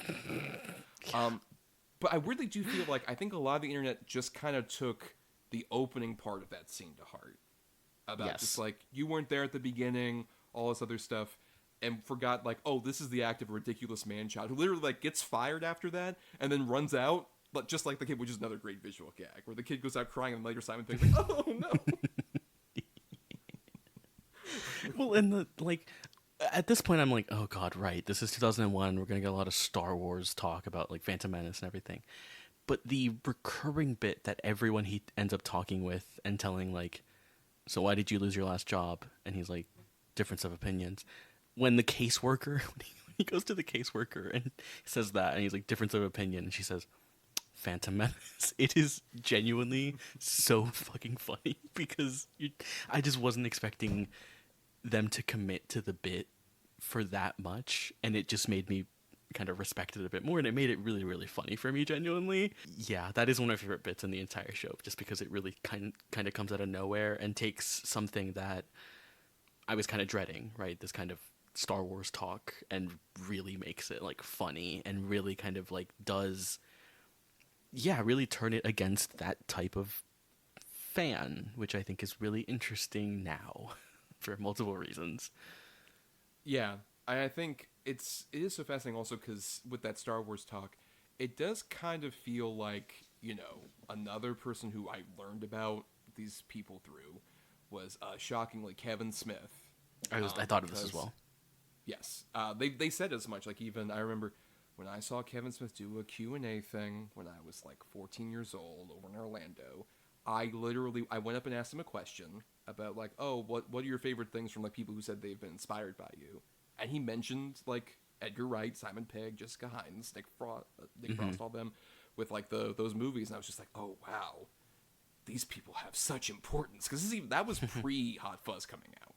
But I weirdly do feel like I think a lot of the internet just kind of took the opening part of that scene to heart, about Yes. just like, you weren't there at the beginning, all this other stuff, and forgot like, oh, this is the act of a ridiculous man-child who literally like gets fired after that and then runs out, but just like the kid, which is another great visual gag where the kid goes out crying and later Simon Pegg's like, oh no. Well, and the like, at this point, I'm like, oh god, right? This is 2001. We're gonna get a lot of Star Wars talk about like Phantom Menace and everything. But the recurring bit that everyone he ends up talking with and telling, like, so why did you lose your last job? And he's like, difference of opinions. When the caseworker, when he goes to the caseworker and says that, and he's like, difference of opinion, and she says, Phantom Menace. It is genuinely so fucking funny because I just wasn't expecting them to commit to the bit for that much, and it just made me kind of respect it a bit more, and it made it really, really funny for me, genuinely. Yeah, that is one of my favorite bits in the entire show, just because it really kind of comes out of nowhere and takes something that I was kind of dreading, right? This kind of Star Wars talk, and really makes it like funny and really kind of like does, yeah, really turn it against that type of fan, which I think is really interesting now for multiple reasons. Yeah, I think it is so fascinating also because with that Star Wars talk, it does kind of feel like, you know, another person who I learned about these people through was shockingly Kevin Smith. I thought of this as well. Yes, they said as much. Like, even I remember when I saw Kevin Smith do a Q&A thing when I was like 14 years old over in Orlando. I went up and asked him a question about like, oh, what are your favorite things from like people who said they've been inspired by you? And he mentioned like Edgar Wright, Simon Pegg, Jessica Hines, Nick Frost, all them, with like those movies, and I was just like, oh wow, these people have such importance, because that was pre Hot Fuzz coming out.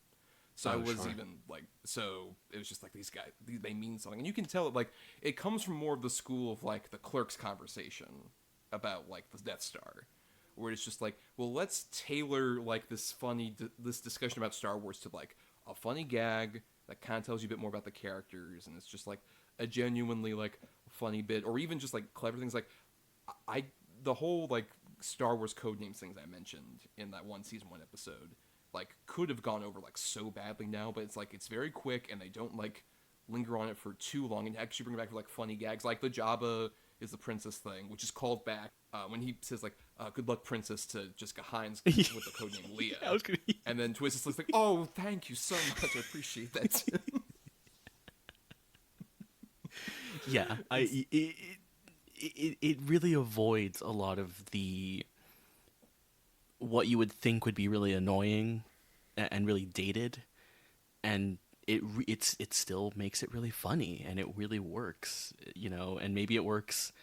So I was sure. even like, so it was just like these guys, they mean something, and you can tell it like it comes from more of the school of like the Clerks conversation about like the Death Star, where it's just like, well, let's tailor like this this discussion about Star Wars to like a funny gag that kind of tells you a bit more about the characters, and it's just like a genuinely like funny bit, or even just like clever things like the whole like Star Wars codenames things I mentioned in that one season 1 episode like could have gone over like so badly now, but it's like it's very quick and they don't like linger on it for too long, and actually bring it back for like funny gags, like the Jabba is the princess thing, which is called back when he says like good luck princess to Jessica Hines with the codename Leia. And then Twist is like, oh, thank you so much, I appreciate that. Yeah, it really avoids a lot of the what you would think would be really annoying and really dated, and it still makes it really funny, and it really works, you know. And maybe it works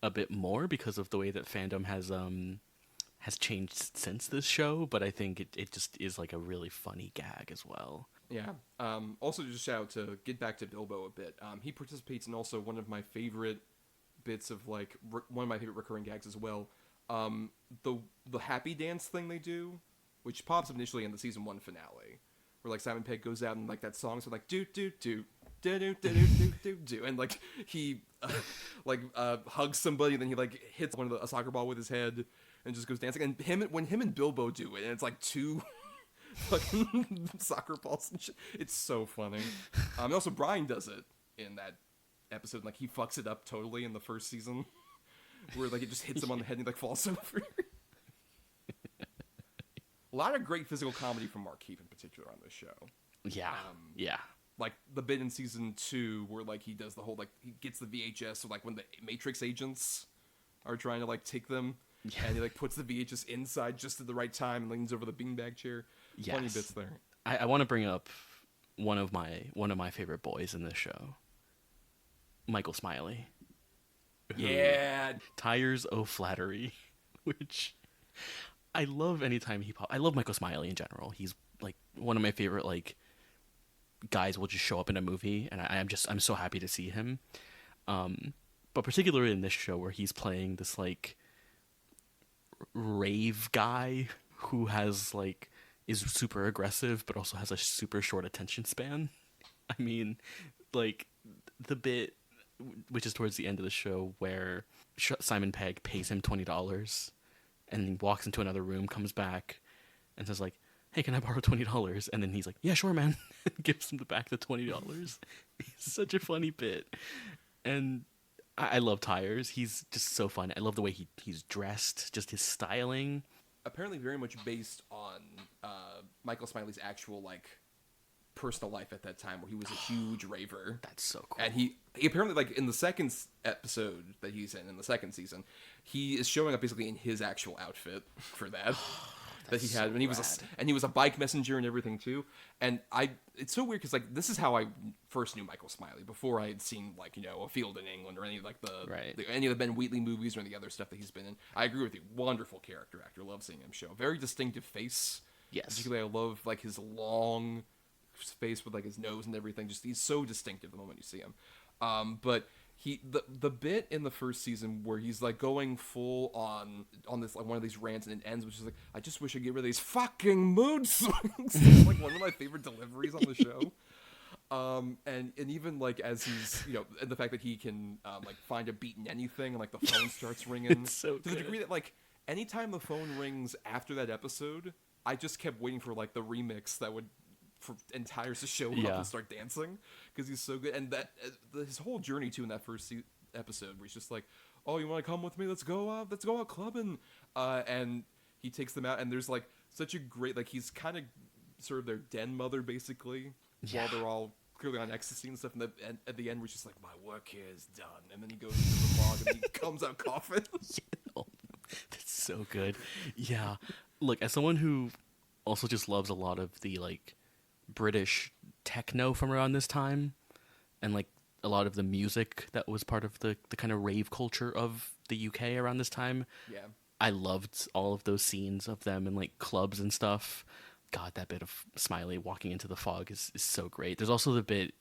a bit more because of the way that fandom has changed since this show, but I think it just is like a really funny gag as well. Yeah. Also, just shout out to get back to Bilbo a bit. He participates in also one of my favorite bits of like one of my favorite recurring gags as well. The happy dance thing they do, which pops up initially in the season 1 finale, where like Simon Pegg goes out and like that song, so like do do do do do do do do do, and like he hugs somebody, and then he like hits a soccer ball with his head and just goes dancing. And when him and Bilbo do it, and it's like two fucking soccer balls and shit. It's so funny. And also Brian does it in that episode. Like he fucks it up totally in the first season, where like it just hits him on the head and he like falls over. A lot of great physical comedy from Mark Keefe in particular on this show. Yeah, yeah. Like the bit in season 2 where like he does the whole like he gets the VHS, so like when the Matrix agents are trying to like take them, and he like puts the VHS inside just at the right time and leans over the beanbag chair. Yes. Funny bits there. I want to bring up one of my favorite boys in this show, Michael Smiley. Yeah. Tires o' Flattery, which I love anytime he I love Michael Smiley in general. He's like one of my favorite like guys will just show up in a movie, and I'm so happy to see him. but particularly in this show where he's playing this like rave guy who has like is super aggressive but also has a super short attention span. I mean, like the bit which is towards the end of the show where Simon Pegg pays him $20 and he walks into another room, comes back and says like, "Hey, can I borrow $20?" And then he's like, "Yeah, sure, man." And gives him back the $20. It's such a funny bit. And I love Tires. He's just so fun. I love the way he's dressed, just his styling. Apparently very much based on Michael Smiley's actual like personal life at that time, where he was a huge raver. That's so cool. And he apparently, like, in the second episode that he's in the second season, he is showing up basically in his actual outfit for that. That he had, so and he was a bike messenger and everything too. And it's so weird because like this is how I first knew Michael Smiley, before I had seen like, you know, A Field in England or any of like any of the Ben Wheatley movies or any of the other stuff that he's been in. I agree with you, wonderful character actor, love seeing him show. Very distinctive face. Yes, particularly I love like his long face with like his nose and everything. Just he's so distinctive the moment you see him. But the bit in the first season where he's like going full on this like one of these rants and it ends, which is like, I just wish I'd get rid of these fucking mood swings. It's like one of my favorite deliveries on the show. And even like as he's, you know, and the fact that he can like find a beat in anything and like the phone starts ringing. It's so to the degree that like anytime the phone rings after that episode, I just kept waiting for like the remix that would for Tires to show up and start dancing, because he's so good. And that his whole journey too in that first episode where he's just like, "Oh, you want to come with me? Let's go out clubbing," and he takes them out, and there's like such a great, like, he's kind of sort of their den mother basically, while they're all clearly on ecstasy and stuff, and at the end we're just like, "My work here is done," and then he goes into the fog and he comes out coughing. That's so good. Yeah, look, as someone who also just loves a lot of the like British techno from around this time, and like a lot of the music that was part of the kind of rave culture of the UK around this time. Yeah, I loved all of those scenes of them in like clubs and stuff. God, that bit of Smiley walking into the fog is so great. There's also the bit,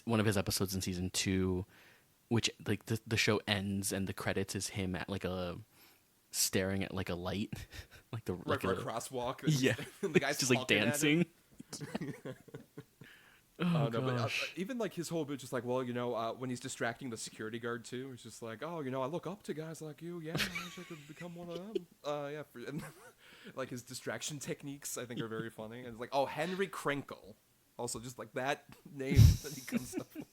one of his episodes in season 2, which like the show ends and the credits is him at like staring at like a light, like the right, for a crosswalk. Yeah, the guy's just like dancing. Oh, no, but even like his whole bit, just like, well, you know, when he's distracting the security guard too, it's just like, oh, you know, I look up to guys like you. Yeah, I wish I could become one of them. Yeah, and like his distraction techniques, I think, are very funny. And it's like, oh, Henry Crinkle, also just like that name that he comes up with.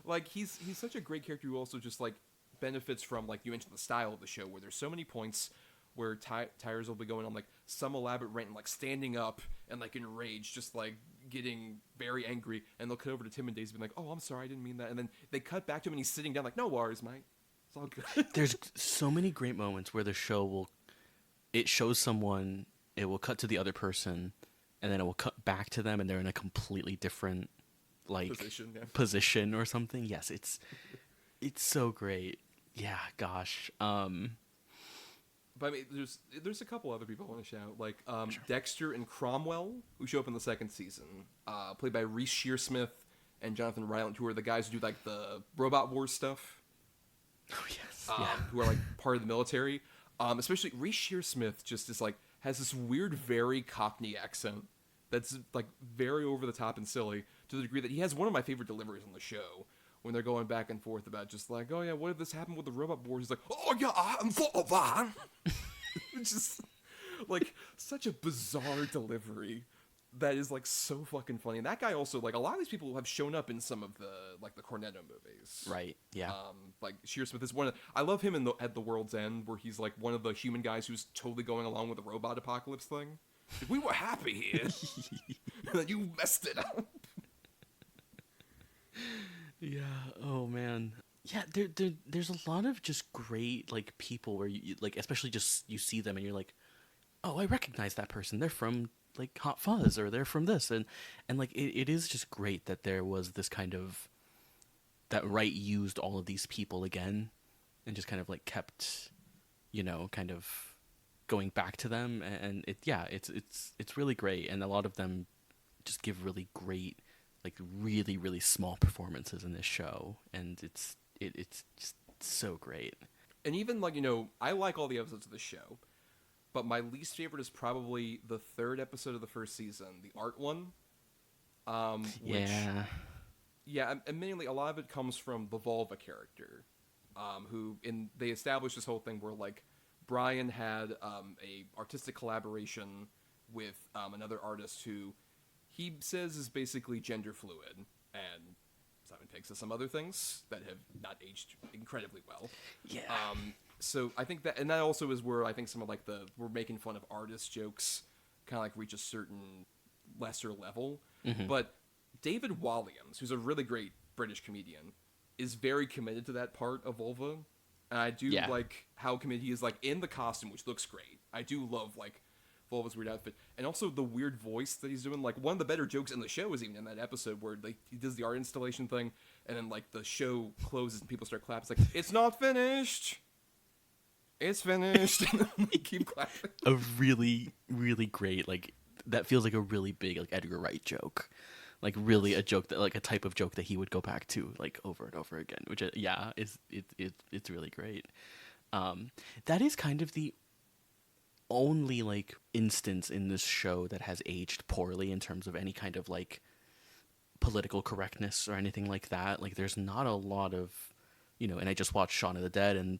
Like he's such a great character who also just like benefits from, like you mentioned, the style of the show, where there's so many points where Tires will be going on like some elaborate rant and like standing up and like enraged, just like getting very angry, and they'll cut over to Tim and Daisy being like, "Oh, I'm sorry, I didn't mean that," and then they cut back to him and he's sitting down like, "No worries, mate, it's all good." There's so many great moments where the show it shows someone, it will cut to the other person, and then it will cut back to them and they're in a completely different like position or something. Yes, it's so great. Yeah, gosh. But I mean, there's a couple other people I want to shout, like sure. Dexter and Cromwell, who show up in the second season, played by Reese Shearsmith and Jonathan Ryland, who are the guys who do like the Robot Wars stuff. Oh yes, who are like part of the military. Especially Reese Shearsmith just is like has this weird, very Cockney accent that's like very over the top and silly, to the degree that he has one of my favorite deliveries on the show, when they're going back and forth about just like, oh yeah, what if this happened with the Robot Wars? He's like, oh yeah, I'm for that. It's just like such a bizarre delivery that is like so fucking funny. And that guy also, like, a lot of these people have shown up in some of the like the Cornetto movies. Right. Yeah. Like Shearsmith is one of, I love him at the World's End, where he's like one of the human guys who's totally going along with the robot apocalypse thing. Like, we were happy here. And then you messed it up. Yeah. Oh man. Yeah. There's a lot of just great like people where you like, especially just you see them and you're like, oh, I recognize that person. They're from like Hot Fuzz, or they're from this, and like it is just great that there was this kind of that Wright used all of these people again, and just kind of like kept, you know, kind of going back to them, and it's really great, and a lot of them just give really great like really really small performances in this show, and it's just so great. And even like I like all the episodes of the show, but my least favorite is probably the third episode of the first season, the art one. Which Yeah. yeah, and mainly a lot of it comes from the Volva character, they established this whole thing where like Brian had a artistic collaboration with another artist who he says is basically gender fluid, and Simon Pegg says some other things that have not aged incredibly well. Yeah. So I think that, and that also is where I think some of like we're making fun of artist jokes kind of like reach a certain lesser level. But David Walliams, who's a really great British comedian, is very committed to that part of Volva. And I do Yeah. like how committed he is, like, in the costume, which looks great. I do love, like, Volva's weird outfit. And also the weird voice that he's doing. Like, one of the better jokes in the show is even in that episode where, like, he does the art installation thing, and then, like, the show closes and people start clapping. It's like, it's not finished! It's finished! And then they keep clapping. A really really great, like, that feels like a really big like Edgar Wright joke, like really a joke that, like, a type of joke that he would go back to like over and over again, which yeah, it's really great. That is kind of the only like instance in this show that has aged poorly in terms of any kind of like political correctness or anything like that. Like, there's not a lot of, and I just watched Shaun of the Dead, and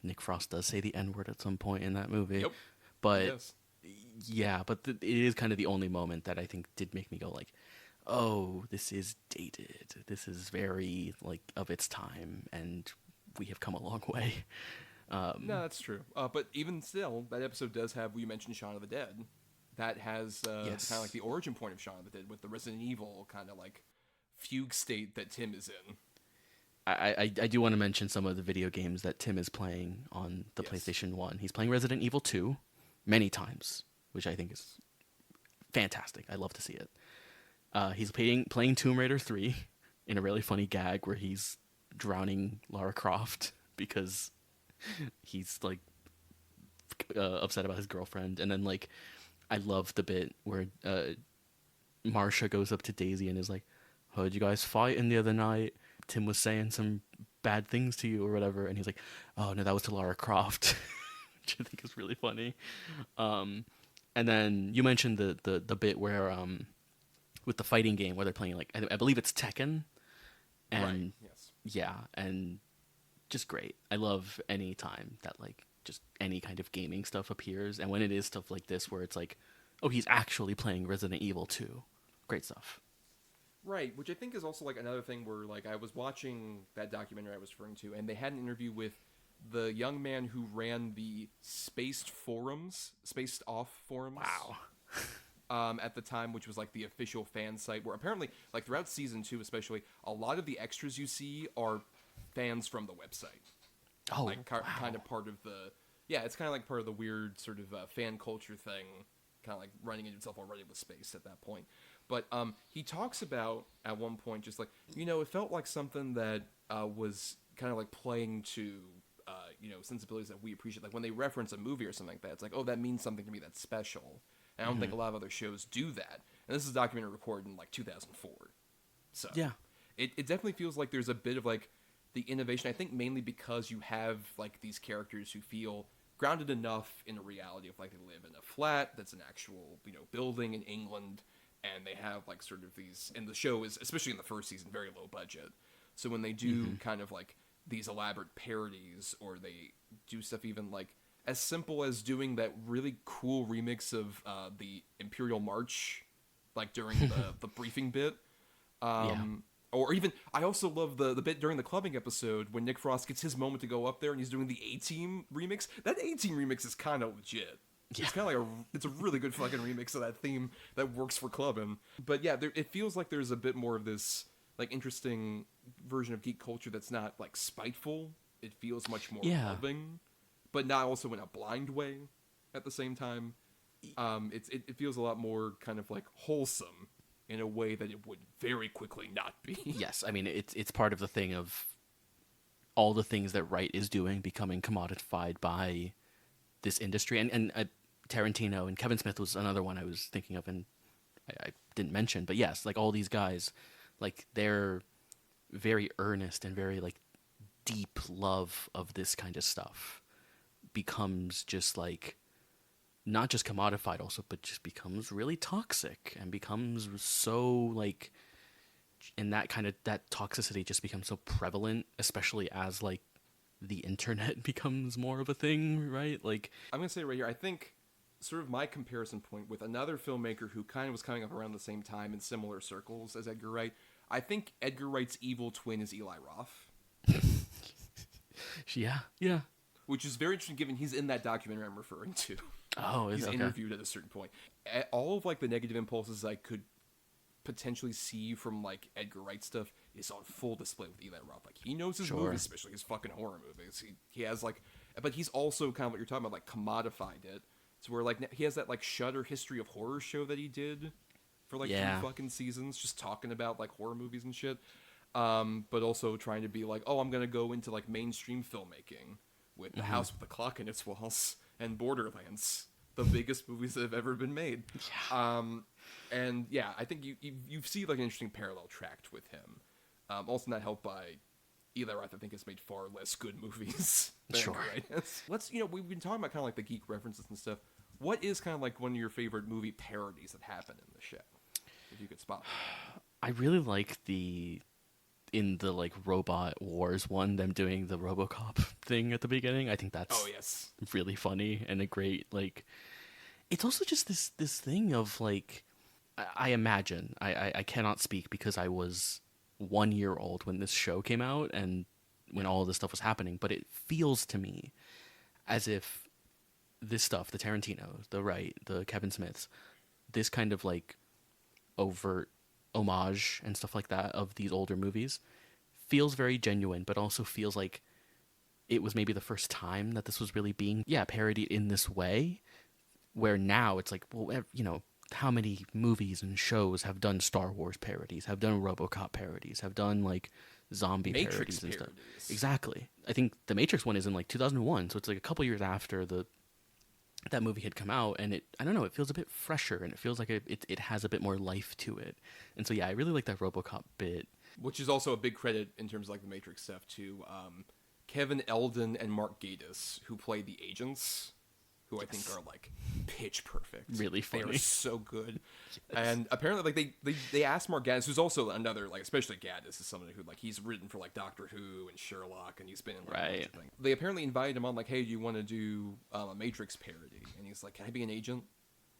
Nick Frost does say the N-word at some point in that movie. Yep. But Yes. yeah, but it is kind of the only moment that I think did make me go like, oh, this is dated. This is very like of its time, and we have come a long way. No, that's true. But even still, that episode does have, you mentioned Shaun of the Dead. That has Yes. kind of like the origin point of Shaun of the Dead with the Resident Evil kind of like fugue state that Tim is in. I do want to mention some of the video games that Tim is playing on the Yes. PlayStation 1. He's playing Resident Evil 2 many times, which I think is fantastic. I love to see it. He's playing Tomb Raider 3 in a really funny gag where he's drowning Lara Croft because he's like upset about his girlfriend. And then like I love the bit where Marsha goes up to Daisy and is like, heard you guys fighting the other night. Tim was saying some bad things to you or whatever, and he's like, oh no, that was to Lara Croft. Which I think is really funny. And then you mentioned the bit where with the fighting game where they're playing like I believe it's Tekken, and Right. Yes. yeah, and just great. I love any time that like just any kind of gaming stuff appears, and when it is stuff like this where it's like, oh, he's actually playing Resident Evil 2. Great stuff. Right, which I think is also like another thing where like I was watching that documentary I was referring to, and they had an interview with the young man who ran the Spaced Off forums. Wow. At the time, which was like the official fan site, where apparently, like throughout season 2 especially, a lot of the extras you see are fans from the website. Oh, Like wow. kind of part of the, yeah, it's kind of like part of the weird sort of fan culture thing, kind of like running into itself already with Space at that point. But he talks about at one point just like, it felt like something that was kind of like playing to sensibilities that we appreciate. Like when they reference a movie or something like that, it's like, oh, that means something to me that's special. And I don't think a lot of other shows do that. And this is a documentary recorded in like 2004. So Yeah. it definitely feels like there's a bit of like the innovation. I think mainly because you have like these characters who feel grounded enough in a reality of like they live in a flat that's an actual building in England, and they have like sort of these. And the show is, especially in the first season, very low budget. So when they do kind of like these elaborate parodies, or they do stuff even like as simple as doing that really cool remix of the Imperial March, like during the briefing bit. Or even, I also love the bit during the clubbing episode when Nick Frost gets his moment to go up there and he's doing the A-Team remix. That A-Team remix is kind of legit. Yeah. It's kind of like it's a really good fucking remix of that theme that works for clubbing. But yeah, it feels like there's a bit more of this like interesting version of geek culture that's not like spiteful. It feels much more loving, but not also in a blind way at the same time. It feels a lot more kind of like wholesome in a way that it would very quickly not be. Yes, I mean it's part of the thing of all the things that Wright is doing becoming commodified by this industry, and Tarantino and Kevin Smith was another one I was thinking of, and I didn't mention, but yes, like all these guys, like they're very earnest and very like deep love of this kind of stuff becomes just like not just commodified also, but just becomes really toxic and becomes so like, and that kind of that toxicity just becomes so prevalent, especially as like the internet becomes more of a thing, right? Like, I'm gonna say right here, I think sort of my comparison point with another filmmaker who kind of was coming up around the same time in similar circles as Edgar Wright. I think Edgar Wright's evil twin is Eli Roth, yeah, yeah. which is very interesting given he's in that documentary I'm referring to. Oh, He's okay. interviewed at a certain point. All of like the negative impulses I could potentially see from like Edgar Wright stuff is on full display with Eli Roth. Like he knows his Sure. movies, especially his fucking horror movies. He has like, but he's also kind of what you're talking about, like commodified it. So where like he has that like Shudder History of Horror show that he did for like 3 fucking seasons, just talking about like horror movies and shit. But also trying to be like, oh, I'm gonna go into like mainstream filmmaking with The House with the Clock in its Walls and Borderlands, the biggest movies that have ever been made. Yeah. And yeah, I think you see like an interesting parallel tracked with him. Also not helped by Eli Roth. I think has made far less good movies than Sure. Edgar Wright has. Let's we've been talking about kind of like the geek references and stuff. What is kind of like one of your favorite movie parodies that happened in the show? If you could spot them. I really like in the like Robot Wars one, them doing the RoboCop thing at the beginning. I think that's Oh yes, really funny and a great like. It's also just this thing of like, I imagine I cannot speak because I was 1 year old when this show came out and when all of this stuff was happening, but it feels to me as if this stuff, the Tarantino, the Wright, the Kevin Smiths, this kind of like overt homage and stuff like that of these older movies feels very genuine, but also feels like it was maybe the first time that this was really being parodied in this way, where now it's like, well, how many movies and shows have done Star Wars parodies, have done RoboCop parodies, have done like zombie Matrix parodies and stuff. parodies. Exactly. I think the Matrix one is in like 2001, so it's like a couple years after that movie had come out, and I don't know, it feels a bit fresher, and it feels like it has a bit more life to it. And so yeah, I really like that RoboCop bit. Which is also a big credit in terms of like the Matrix stuff to Kevin Eldon and Mark Gatiss, who play the agents, who I think are like pitch perfect. Really They funny. are so good. And apparently like they asked Mark Gatiss, who's also another like, especially Gatiss is someone who like he's written for like Doctor Who and Sherlock, and he's been in like a bunch Right. of things. They apparently invited him on like, hey, do you want to do a Matrix parody? And he's like, can I be an agent?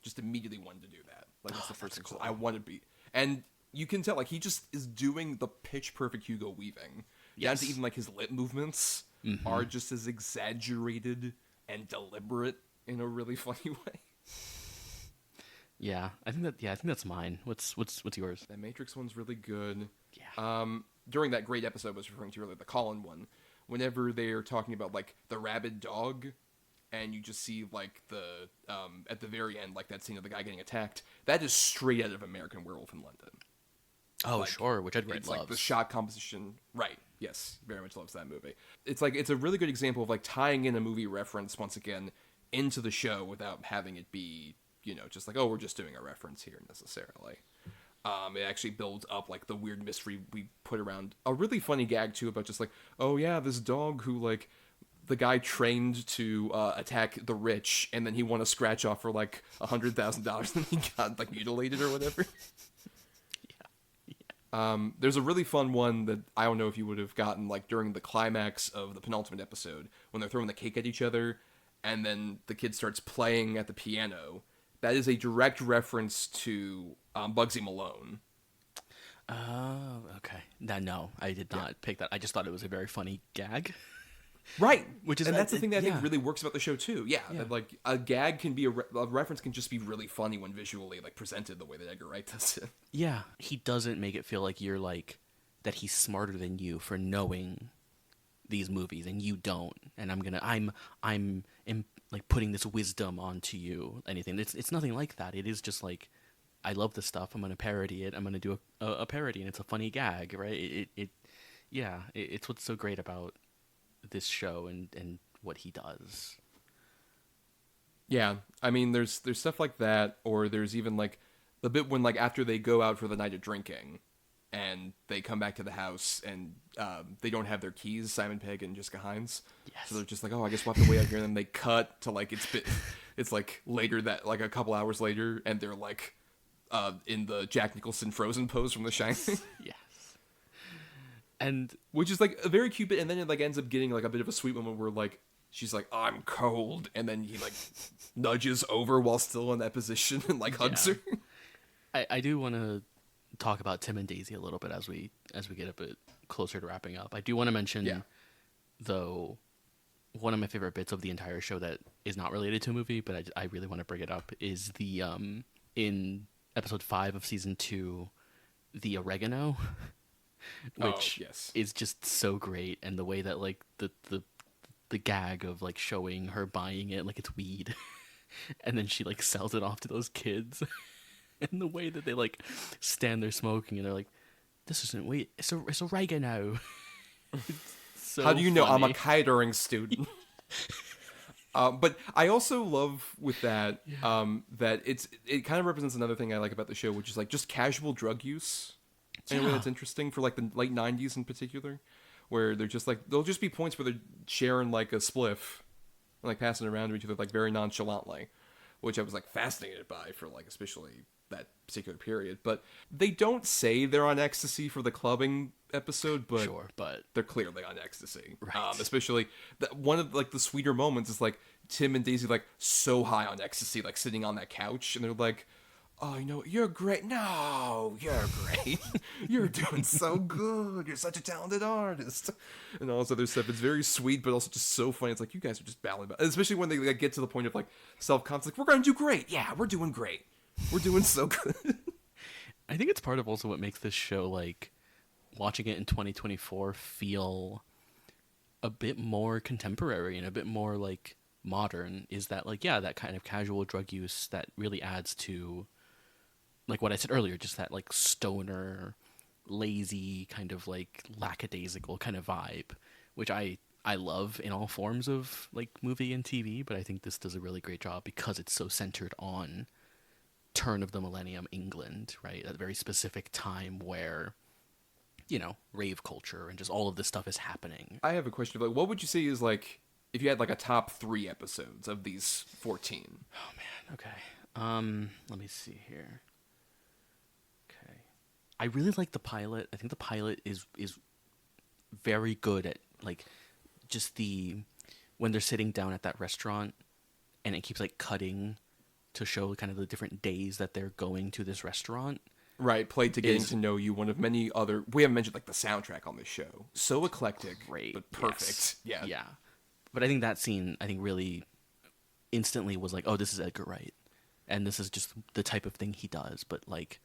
Just immediately wanted to do that. Like that's the first thing. cool. I want to be. And you can tell like he just is doing the pitch perfect Hugo Weaving. Down Yes. to even like his lip movements are just as exaggerated and deliberate in a really funny way. Yeah, I think that's mine. What's yours? That Matrix one's really good. Yeah. During that great episode I was referring to earlier, the Colin one, whenever they're talking about like the rabid dog, and you just see like the at the very end, like that scene of the guy getting attacked, that is straight out of American Werewolf in London. Oh, like, sure, which Ed Wright It's loves. like the shot composition, right? Yes, very much loves that movie. It's like it's a really good example of like tying in a movie reference once again into the show without having it be just like, oh, we're just doing a reference here necessarily. It actually builds up like the weird mystery we put around a really funny gag too about just like, oh yeah, this dog who like the guy trained to attack the rich, and then he won a scratch off for like $100,000, and he got like mutilated or whatever. There's a really fun one that I don't know if you would have gotten like during the climax of the penultimate episode when they're throwing the cake at each other, and then the kid starts playing at the piano. That is a direct reference to Bugsy Malone. Oh, okay. No, I did not pick that. I just thought it was a very funny gag. Right, Which is- and that's the thing that I think yeah. really works about the show too. Yeah, that like a gag can be a reference can just be really funny when visually like presented the way that Edgar Wright does it. Yeah, he doesn't make it feel like you're like that he's smarter than you for knowing these movies and you don't. And I'm like putting this wisdom onto you. Anything. It's nothing like that. It is just like, I love this stuff. I'm gonna parody it. I'm gonna do a parody, and it's a funny gag, right? It's what's so great about this show and what he does. Yeah, I mean, there's stuff like that, or there's even like the bit when like after they go out for the night of drinking, and they come back to the house and they don't have their keys, Simon Pegg and Jessica Hines. Yes. So they're just like, oh, I guess we'll have to wait out here. And then they cut to like it's like later that like a couple hours later, and they're like in the Jack Nicholson Frozen pose from The Shining. Yes. And Which is like a very cute bit, and then it like ends up getting like a bit of a sweet moment where like she's like, I'm cold, and then he like nudges over while still in that position and like hugs Yeah. her. I do want to talk about Tim and Daisy a little bit as we get a bit closer to wrapping up. I do want to mention, Yeah. though, one of my favorite bits of the entire show that is not related to a movie, but I really want to bring it up, is the in episode 5 of season 2, the oregano, which yes. is just so great, and the way that like the gag of like showing her buying it like it's weed, and then she like sells it off to those kids. And the way that they like stand there smoking and they're like, "This isn't weed. It's oregano." So How do you know I'm a funny. catering student? But I also love with that that it kind of represents another thing I like about the show, which is like just casual drug use in a way Yeah. that's interesting for like the late '90s in particular, where they're just like there'll just be points where they're sharing like a spliff and like passing it around to each other like very nonchalantly, which I was like fascinated by for like especially that particular period. But they don't say they're on ecstasy for the clubbing episode, but Sure, but they're clearly on ecstasy. Right. Especially one of like the sweeter moments is like Tim and Daisy like so high on ecstasy, like sitting on that couch, and they're like, "Oh, you know, you're great. No, you're great. You're doing so good. You're such a talented artist," and all this other stuff. It's very sweet, but also just so funny. It's like you guys are just battling about, especially when they like, get to the point of like self-confidence. Like, we're gonna do great. Yeah, we're doing great. We're doing so good. I think it's part of also what makes this show, like, watching it in 2024 feel a bit more contemporary and a bit more like modern, is that like, yeah, that kind of casual drug use that really adds to like what I said earlier, just that like stoner, lazy kind of like lackadaisical kind of vibe, which I love in all forms of like movie and TV, but I think this does a really great job because it's so centered on turn of the millennium England, right? At a very specific time where, you know, rave culture and just all of this stuff is happening. I have a question. Like, what would you say is like if you had like a top 3 episodes of these 14? Oh man, okay. Let me see here. Okay. I really like the pilot. I think the pilot is very good at like just the when they're sitting down at that restaurant and it keeps like cutting to show kind of the different days that they're going to this restaurant. Right, played to Getting Is- to Know You, one of many other. We haven't mentioned like the soundtrack on this show. So eclectic, Great. but perfect. Yes. Yeah, Yeah. But I think that scene, I think really instantly was like, oh, this is Edgar Wright. And this is just the type of thing he does, but like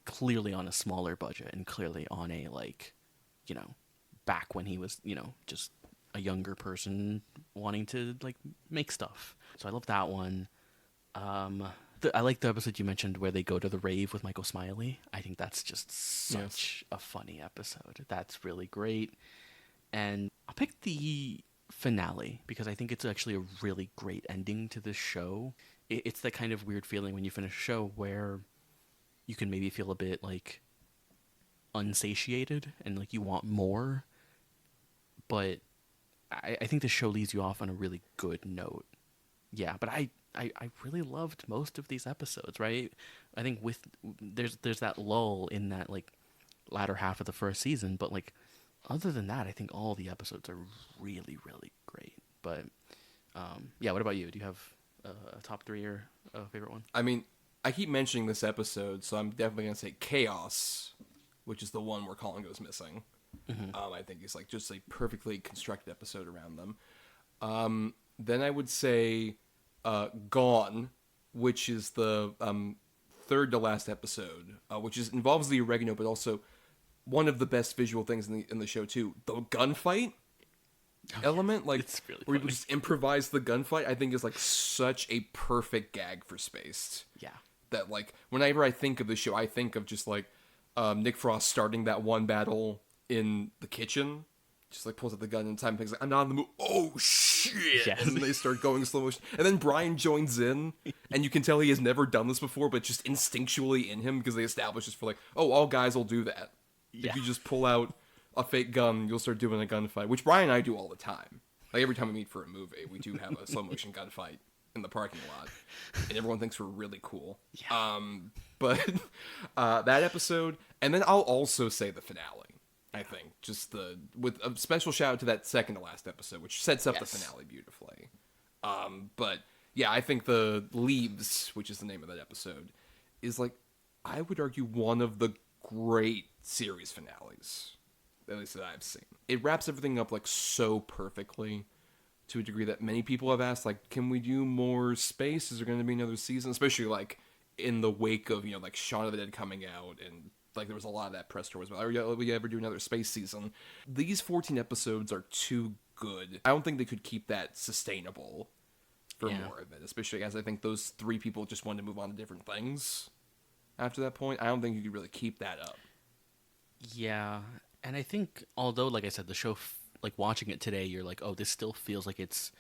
clearly on a smaller budget and clearly on a like, you know, back when he was, you know, just a younger person wanting to like make stuff. So I love that one. I like the episode you mentioned where they go to the rave with Michael Smiley. I think that's just such a funny episode. That's really great. And I'll pick the finale because I think it's actually a really great ending to this show. It's that kind of weird feeling when you finish a show where you can maybe feel a bit like unsatiated and like you want more. But I think the show leaves you off on a really good note. Yeah, but I really loved most of these episodes, right? I think with there's that lull in that like latter half of the first season, but like other than that, I think all the episodes are really, really great. But yeah, what about you? Do you have a top 3 or a favorite one? I mean, I keep mentioning this episode, so I'm definitely gonna say Chaos, which is the one where Colin goes missing. I think it's like just a perfectly constructed episode around them. Then I would say Gone, which is the third to last episode, which involves the oregano, but also one of the best visual things in the show too. The gunfight element, like It's really where people funny. just improvise the gunfight, I think is like such a perfect gag for Spaced. Yeah. That like whenever I think of the show, I think of just like Nick Frost starting that one battle in the kitchen, just like pulls out the gun and Simon Pegg's like, I'm not in the mood. Oh shit! Yes. And then they start going slow motion. And then Brian joins in, and you can tell he has never done this before, but just instinctually in him because they establish this for like, oh, all guys will do that. Yeah. If you just pull out a fake gun, you'll start doing a gunfight, which Brian and I do all the time. Like every time we meet for a movie, we do have a slow motion gunfight in the parking lot, and everyone thinks we're really cool. Yeah. But that episode, and then I'll also say the finale. I think just with a special shout out to that second to last episode, which sets up the finale beautifully. But yeah, I think the Leaves, which is the name of that episode, is like I would argue one of the great series finales, at least that I've seen. It wraps everything up like so perfectly, to a degree that many people have asked, like, can we do more space? Is there going to be another season? Especially like in the wake of like Shaun of the Dead coming out and. Like, there was a lot of that press tour as well. Will we ever do another space season? These 14 episodes are too good. I don't think they could keep that sustainable for more of it. Especially as I think those 3 people just wanted to move on to different things after that point. I don't think you could really keep that up. Yeah. And I think, although, like I said, the show, like, watching it today, you're like, oh, this still feels like it's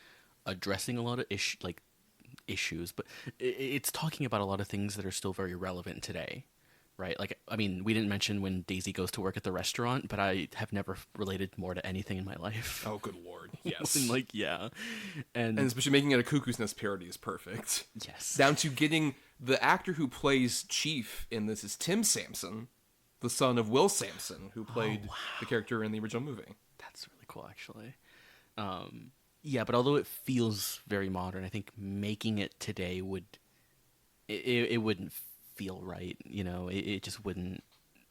addressing a lot of issues. But it's talking about a lot of things that are still very relevant today. Right, like, I mean, we didn't mention when Daisy goes to work at the restaurant, but I have never related more to anything in my life. Oh, good lord, yes. And, like, yeah. And especially making it a Cuckoo's Nest parody is perfect. Yes. Down to getting the actor who plays Chief in this is Tim Sampson, the son of Will Sampson, who played the character in the original movie. That's really cool, actually. Yeah, but although it feels very modern, I think making it today it wouldn't feel right, it just wouldn't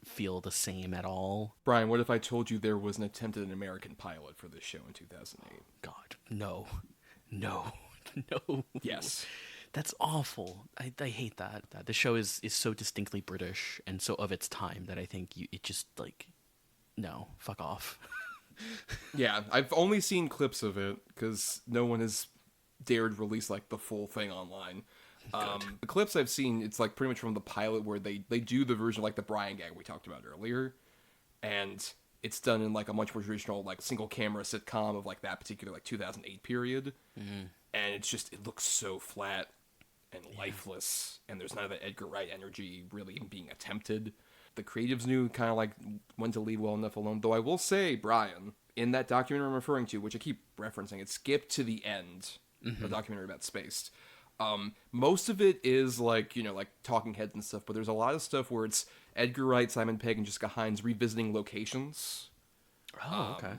feel the same at all. Brian, what if I told you there was an attempt at an American pilot for this show in 2008? God, no. Yes. That's awful. I hate that. The show is so distinctly British and so of its time that I think it just, like, no, fuck off. Yeah, I've only seen clips of it because no one has dared release, like, the full thing online. The clips I've seen, it's like pretty much from the pilot where they do the version like the Brian gag we talked about earlier, and it's done in like a much more traditional like single camera sitcom of like that particular like 2008 period, and it looks so flat and lifeless, and there's none of that Edgar Wright energy really even being attempted. The creatives knew kind of like when to leave well enough alone, though I will say, Brian, in that documentary I'm referring to, which I keep referencing, it skipped to the end, a documentary about Spaced. Most of it is like, like talking heads and stuff, but there's a lot of stuff where it's Edgar Wright, Simon Pegg, and Jessica Hines revisiting locations. Oh, okay.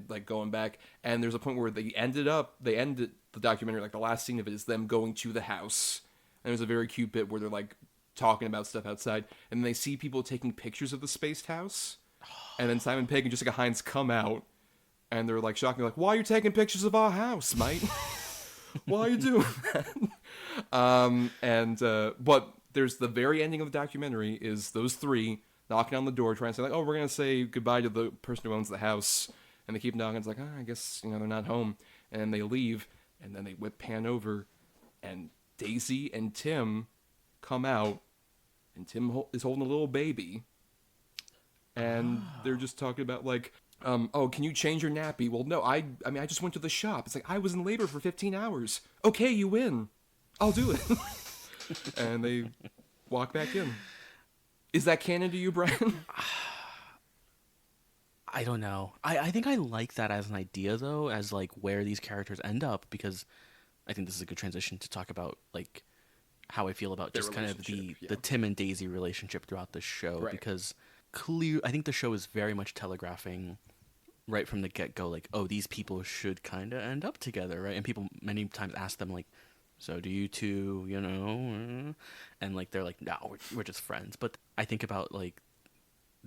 Like going back, and there's a point where they ended the documentary, like the last scene of it is them going to the house, and there's a very cute bit where they're like talking about stuff outside, and they see people taking pictures of the spaced house, and then Simon Pegg and Jessica Hines come out, and they're like shockingly like, "Why are you taking pictures of our house, mate?" Why are you doing that? But there's the very ending of the documentary is those 3 knocking on the door trying to say like, oh, we're going to say goodbye to the person who owns the house. And they keep knocking. It's like, I guess, they're not home. And they leave. And then they whip pan over. And Daisy and Tim come out. And Tim is holding a little baby. And they're just talking about like, oh, can you change your nappy? Well, no, I just went to the shop. It's like, I was in labor for 15 hours. Okay, you win. I'll do it. And they walk back in. Is that canon to you, Brian? I don't know. I think I like that as an idea, though, as, like, where these characters end up, because I think this is a good transition to talk about, like, how I feel about just kind of the Tim and Daisy relationship throughout the show, right. Because I think the show is very much telegraphing right from the get-go, like, oh, these people should kind of end up together, right? And people many times ask them, like, so do you two, and like they're like, no, we're just friends. But I think about like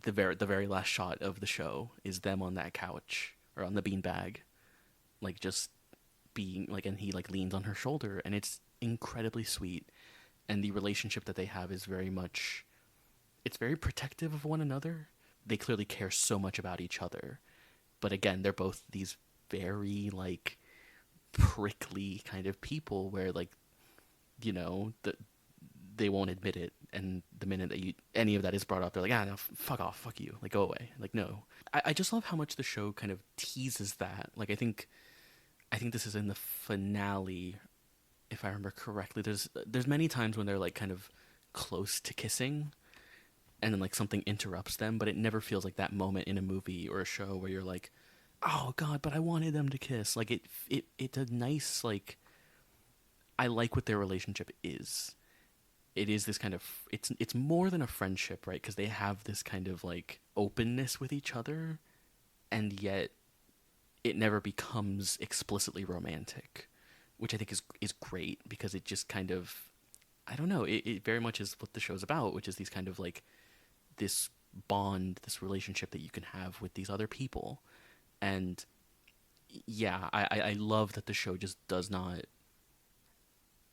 the very last shot of the show is them on that couch or on the beanbag, like just being like, and he like leans on her shoulder, and it's incredibly sweet. And the relationship that they have is very protective of one another. They clearly care so much about each other, but again, they're both these very like prickly kind of people where like, they won't admit it, and the minute that any of that is brought up, they're like, no, fuck off, fuck you, like, go away. Like, no. I just love how much the show kind of teases that. Like, I think this is in the finale, if I remember correctly. There's many times when they're like kind of close to kissing, and then like something interrupts them, but it never feels like that moment in a movie or a show where you're like, oh god, but I wanted them to kiss. Like it's a nice, like, I like what their relationship is. It is this kind of, it's more than a friendship, right? Because they have this kind of like openness with each other, and yet it never becomes explicitly romantic, which I think is great, because it just kind of, I don't know, it very much is what the show's about, which is these kind of like this bond, this relationship that you can have with these other people. And yeah, I love that the show just does not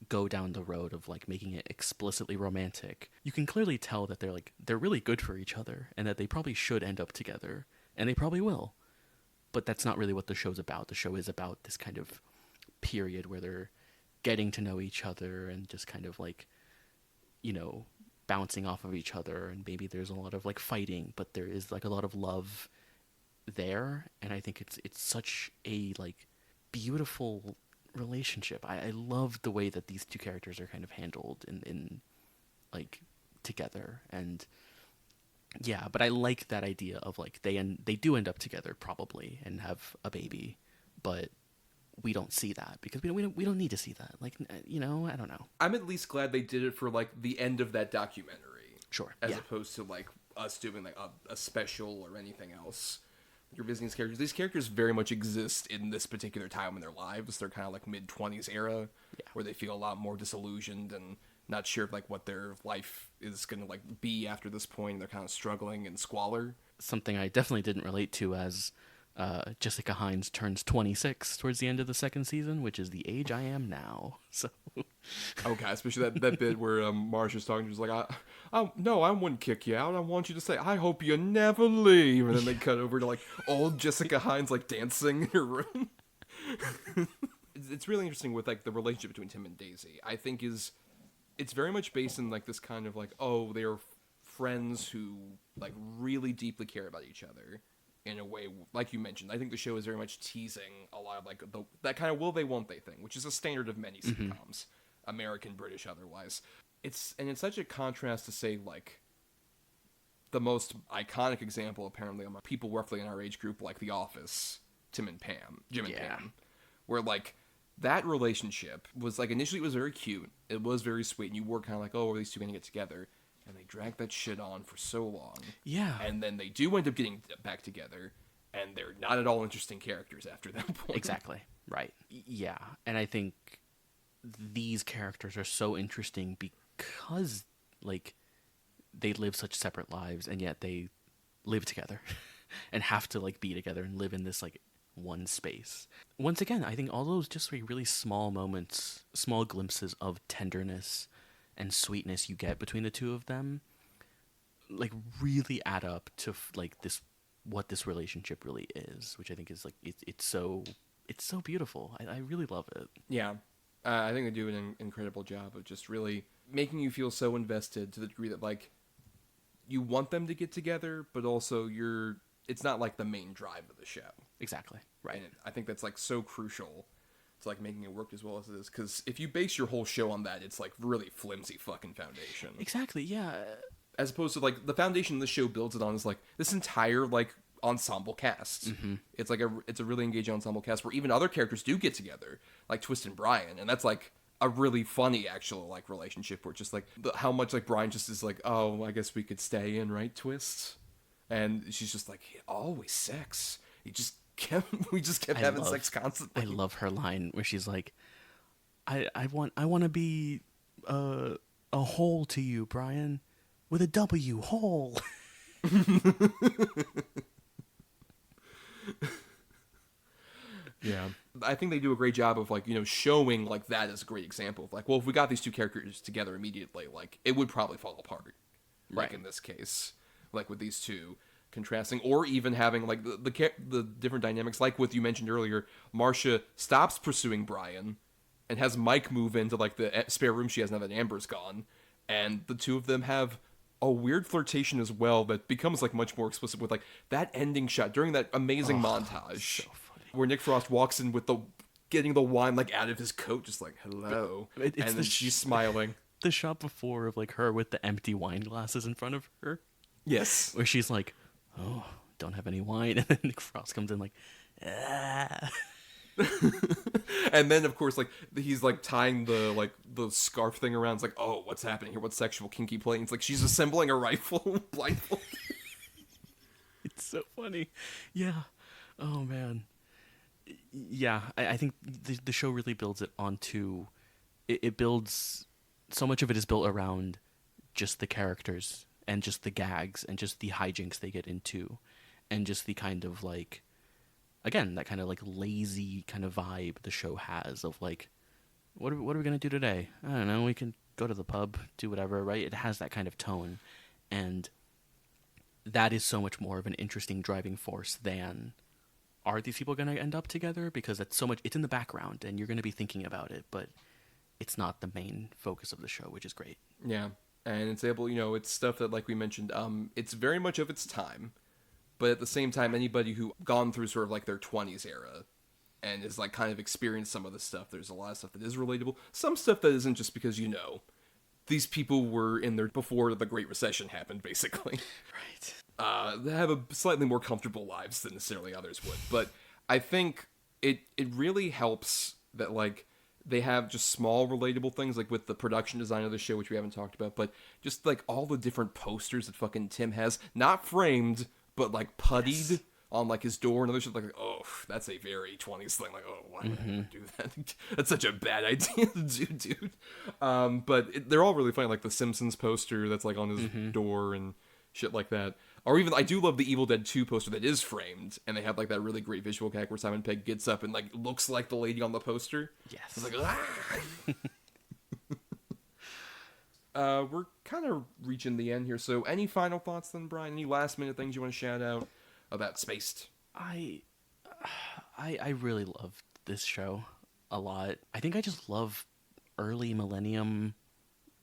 go down the road of like making it explicitly romantic. You can clearly tell that they're really good for each other, and that they probably should end up together, and they probably will. But that's not really what the show's about. The show is about this kind of period where they're getting to know each other and just kind of like, bouncing off of each other, and maybe there's a lot of like fighting, but there is like a lot of love there. And I think it's such a like beautiful relationship. I love the way that these two characters are kind of handled in like together. And yeah, but I like that idea of like they do end up together probably and have a baby, but we don't see that because we don't need to see that. Like, I don't know. I'm at least glad they did it for like the end of that documentary. Sure. As opposed to like us doing like a special or anything else. You're visiting these characters. These characters very much exist in this particular time in their lives. They're kind of like mid-20s era, where they feel a lot more disillusioned and not sure of like what their life is going to like be after this point. They're kind of struggling in squalor. Something I definitely didn't relate to as Jessica Hines turns 26 towards the end of the second season, which is the age I am now. So, okay, especially that bit where Marsha's talking, she's like, no, I wouldn't kick you out. I want you to say, I hope you never leave. And then they cut over to like old Jessica Hines like dancing in her room. It's really interesting with like the relationship between Tim and Daisy. I think it's very much based in like this kind of like, oh, they are friends who like really deeply care about each other. In a way, like you mentioned, I think the show is very much teasing a lot of like that kind of will they won't they thing, which is a standard of many sitcoms, American, British, otherwise. It's such a contrast to say like the most iconic example apparently among people roughly in our age group, like The Office, Jim and Pam, where like that relationship was like initially it was very cute, it was very sweet, and you were kind of like, oh, are these two gonna get together? And they dragged that shit on for so long. Yeah. And then they do end up getting back together, and they're not at all interesting characters after that point. Exactly. Right. Yeah. And I think these characters are so interesting because, like, they live such separate lives, and yet they live together and have to, like, be together and live in this, like, one space. Once again, I think all those just like really small moments, small glimpses of tenderness and sweetness you get between the two of them, like really add up to like this, what this relationship really is, which I think is like it's so beautiful. I really love it. Yeah, I think they do an incredible job of just really making you feel so invested to the degree that like you want them to get together, but also it's not like the main drive of the show. Exactly. Right. And I think that's like so crucial to like making it work as well as it is, because if you base your whole show on that, it's like really flimsy fucking foundation. Exactly. Yeah. As opposed to like the foundation the show builds it on is like this entire like ensemble cast. Mm-hmm. It's like it's a really engaging ensemble cast where even other characters do get together, like Twist and Brian, and that's like a really funny actual like relationship where it's just like how much like Brian just is like, oh, I guess we could stay in, right, Twist? And she's just like, always sex. We just kept having sex constantly. I love her line where she's like, I want to be a hole to you, Brian, with a W, hole. Yeah. I think they do a great job of like, showing like that as a great example of like, well, if we got these two characters together immediately, like it would probably fall apart. Right. Like in this case, like with these two contrasting, or even having like the different dynamics, like what you mentioned earlier. Marcia stops pursuing Brian and has Mike move into like the spare room she has now that Amber's gone, and the two of them have a weird flirtation as well that becomes like much more explicit with like that ending shot during that amazing montage so funny. where Nick Frost walks in with the getting the wine like out of his coat, just like hello, It's and then she's smiling. The shot before of like her with the empty wine glasses in front of her, Yes. where she's like, "Oh, don't have any wine," and then Nick Frost comes in like, "Ah." And then of course like he's like tying the scarf thing around. It's like, oh, what's happening here? What sexual kinky play? And it's like she's assembling a rifle blindfolded. It's so funny. Yeah. Oh man. Yeah, I think the show really builds it onto. It builds so much of it is built around just the characters and just the gags and just the hijinks they get into, and just the kind of like, again, that kind of like lazy kind of vibe the show has of like, what are we gonna do today? I don't know. We can go to the pub, do whatever, right? It has that kind of tone, and that is so much more of an interesting driving force than are these people going to end up together, because that's so much, it's in the background and you're going to be thinking about it, but it's not the main focus of the show, which is great. Yeah, and it's able, it's stuff that, like we mentioned, it's very much of its time, but at the same time, anybody who gone through sort of like their 20s era and is like kind of experienced some of this stuff, there's a lot of stuff that is relatable. Some stuff that isn't, just because these people were in there before the Great Recession happened, basically. Right. They have a slightly more comfortable lives than necessarily others would. But I think it really helps that like they have just small relatable things, like with the production design of the show, which we haven't talked about, but just like all the different posters that fucking Tim has, not framed, but like puttied. Yes. On like his door and other shit, like, oh, that's a very 20s thing. Like, oh, why would I do that? That's such a bad idea to do, dude. But they're all really funny, like the Simpsons poster that's like on his door and shit like that. Or even, I do love the Evil Dead 2 poster that is framed, and they have like that really great visual gag where Simon Pegg gets up and like looks like the lady on the poster. Yes. It's like, we're kind of reaching the end here. So, any final thoughts then, Brian? Any last minute things you want to shout out about Spaced? I really loved this show a lot. I think I just love early millennium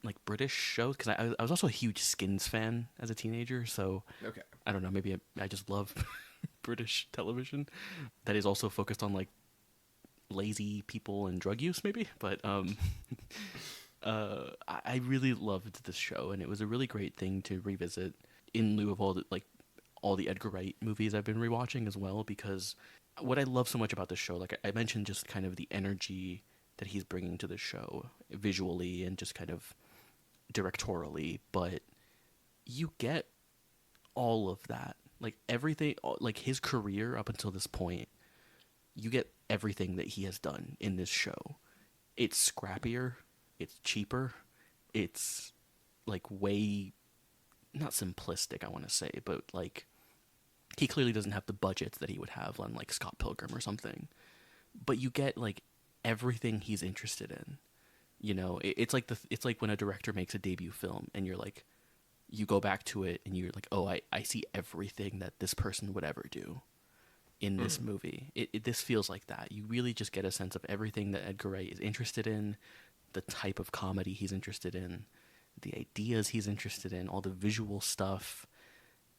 like British shows, because I was also a huge Skins fan as a teenager, so okay, I don't know, maybe I just love British television that is also focused on like lazy people and drug use, maybe, but I really loved this show, and it was a really great thing to revisit in lieu of all the Edgar Wright movies I've been rewatching as well, because what I love so much about this show, like I mentioned, just kind of the energy that he's bringing to the show visually and just kind of directorially, but you get all of that, like everything, like his career up until this point, you get everything that he has done in this show. It's scrappier, it's cheaper, it's like way not simplistic, I want to say, but like he clearly doesn't have the budgets that he would have on like Scott Pilgrim or something, but you get like everything he's interested in. It's like when a director makes a debut film and you're like, you go back to it and you're like, oh, I see everything that this person would ever do in this movie. This feels like that. You really just get a sense of everything that Edgar Wright is interested in, the type of comedy he's interested in, the ideas he's interested in, all the visual stuff.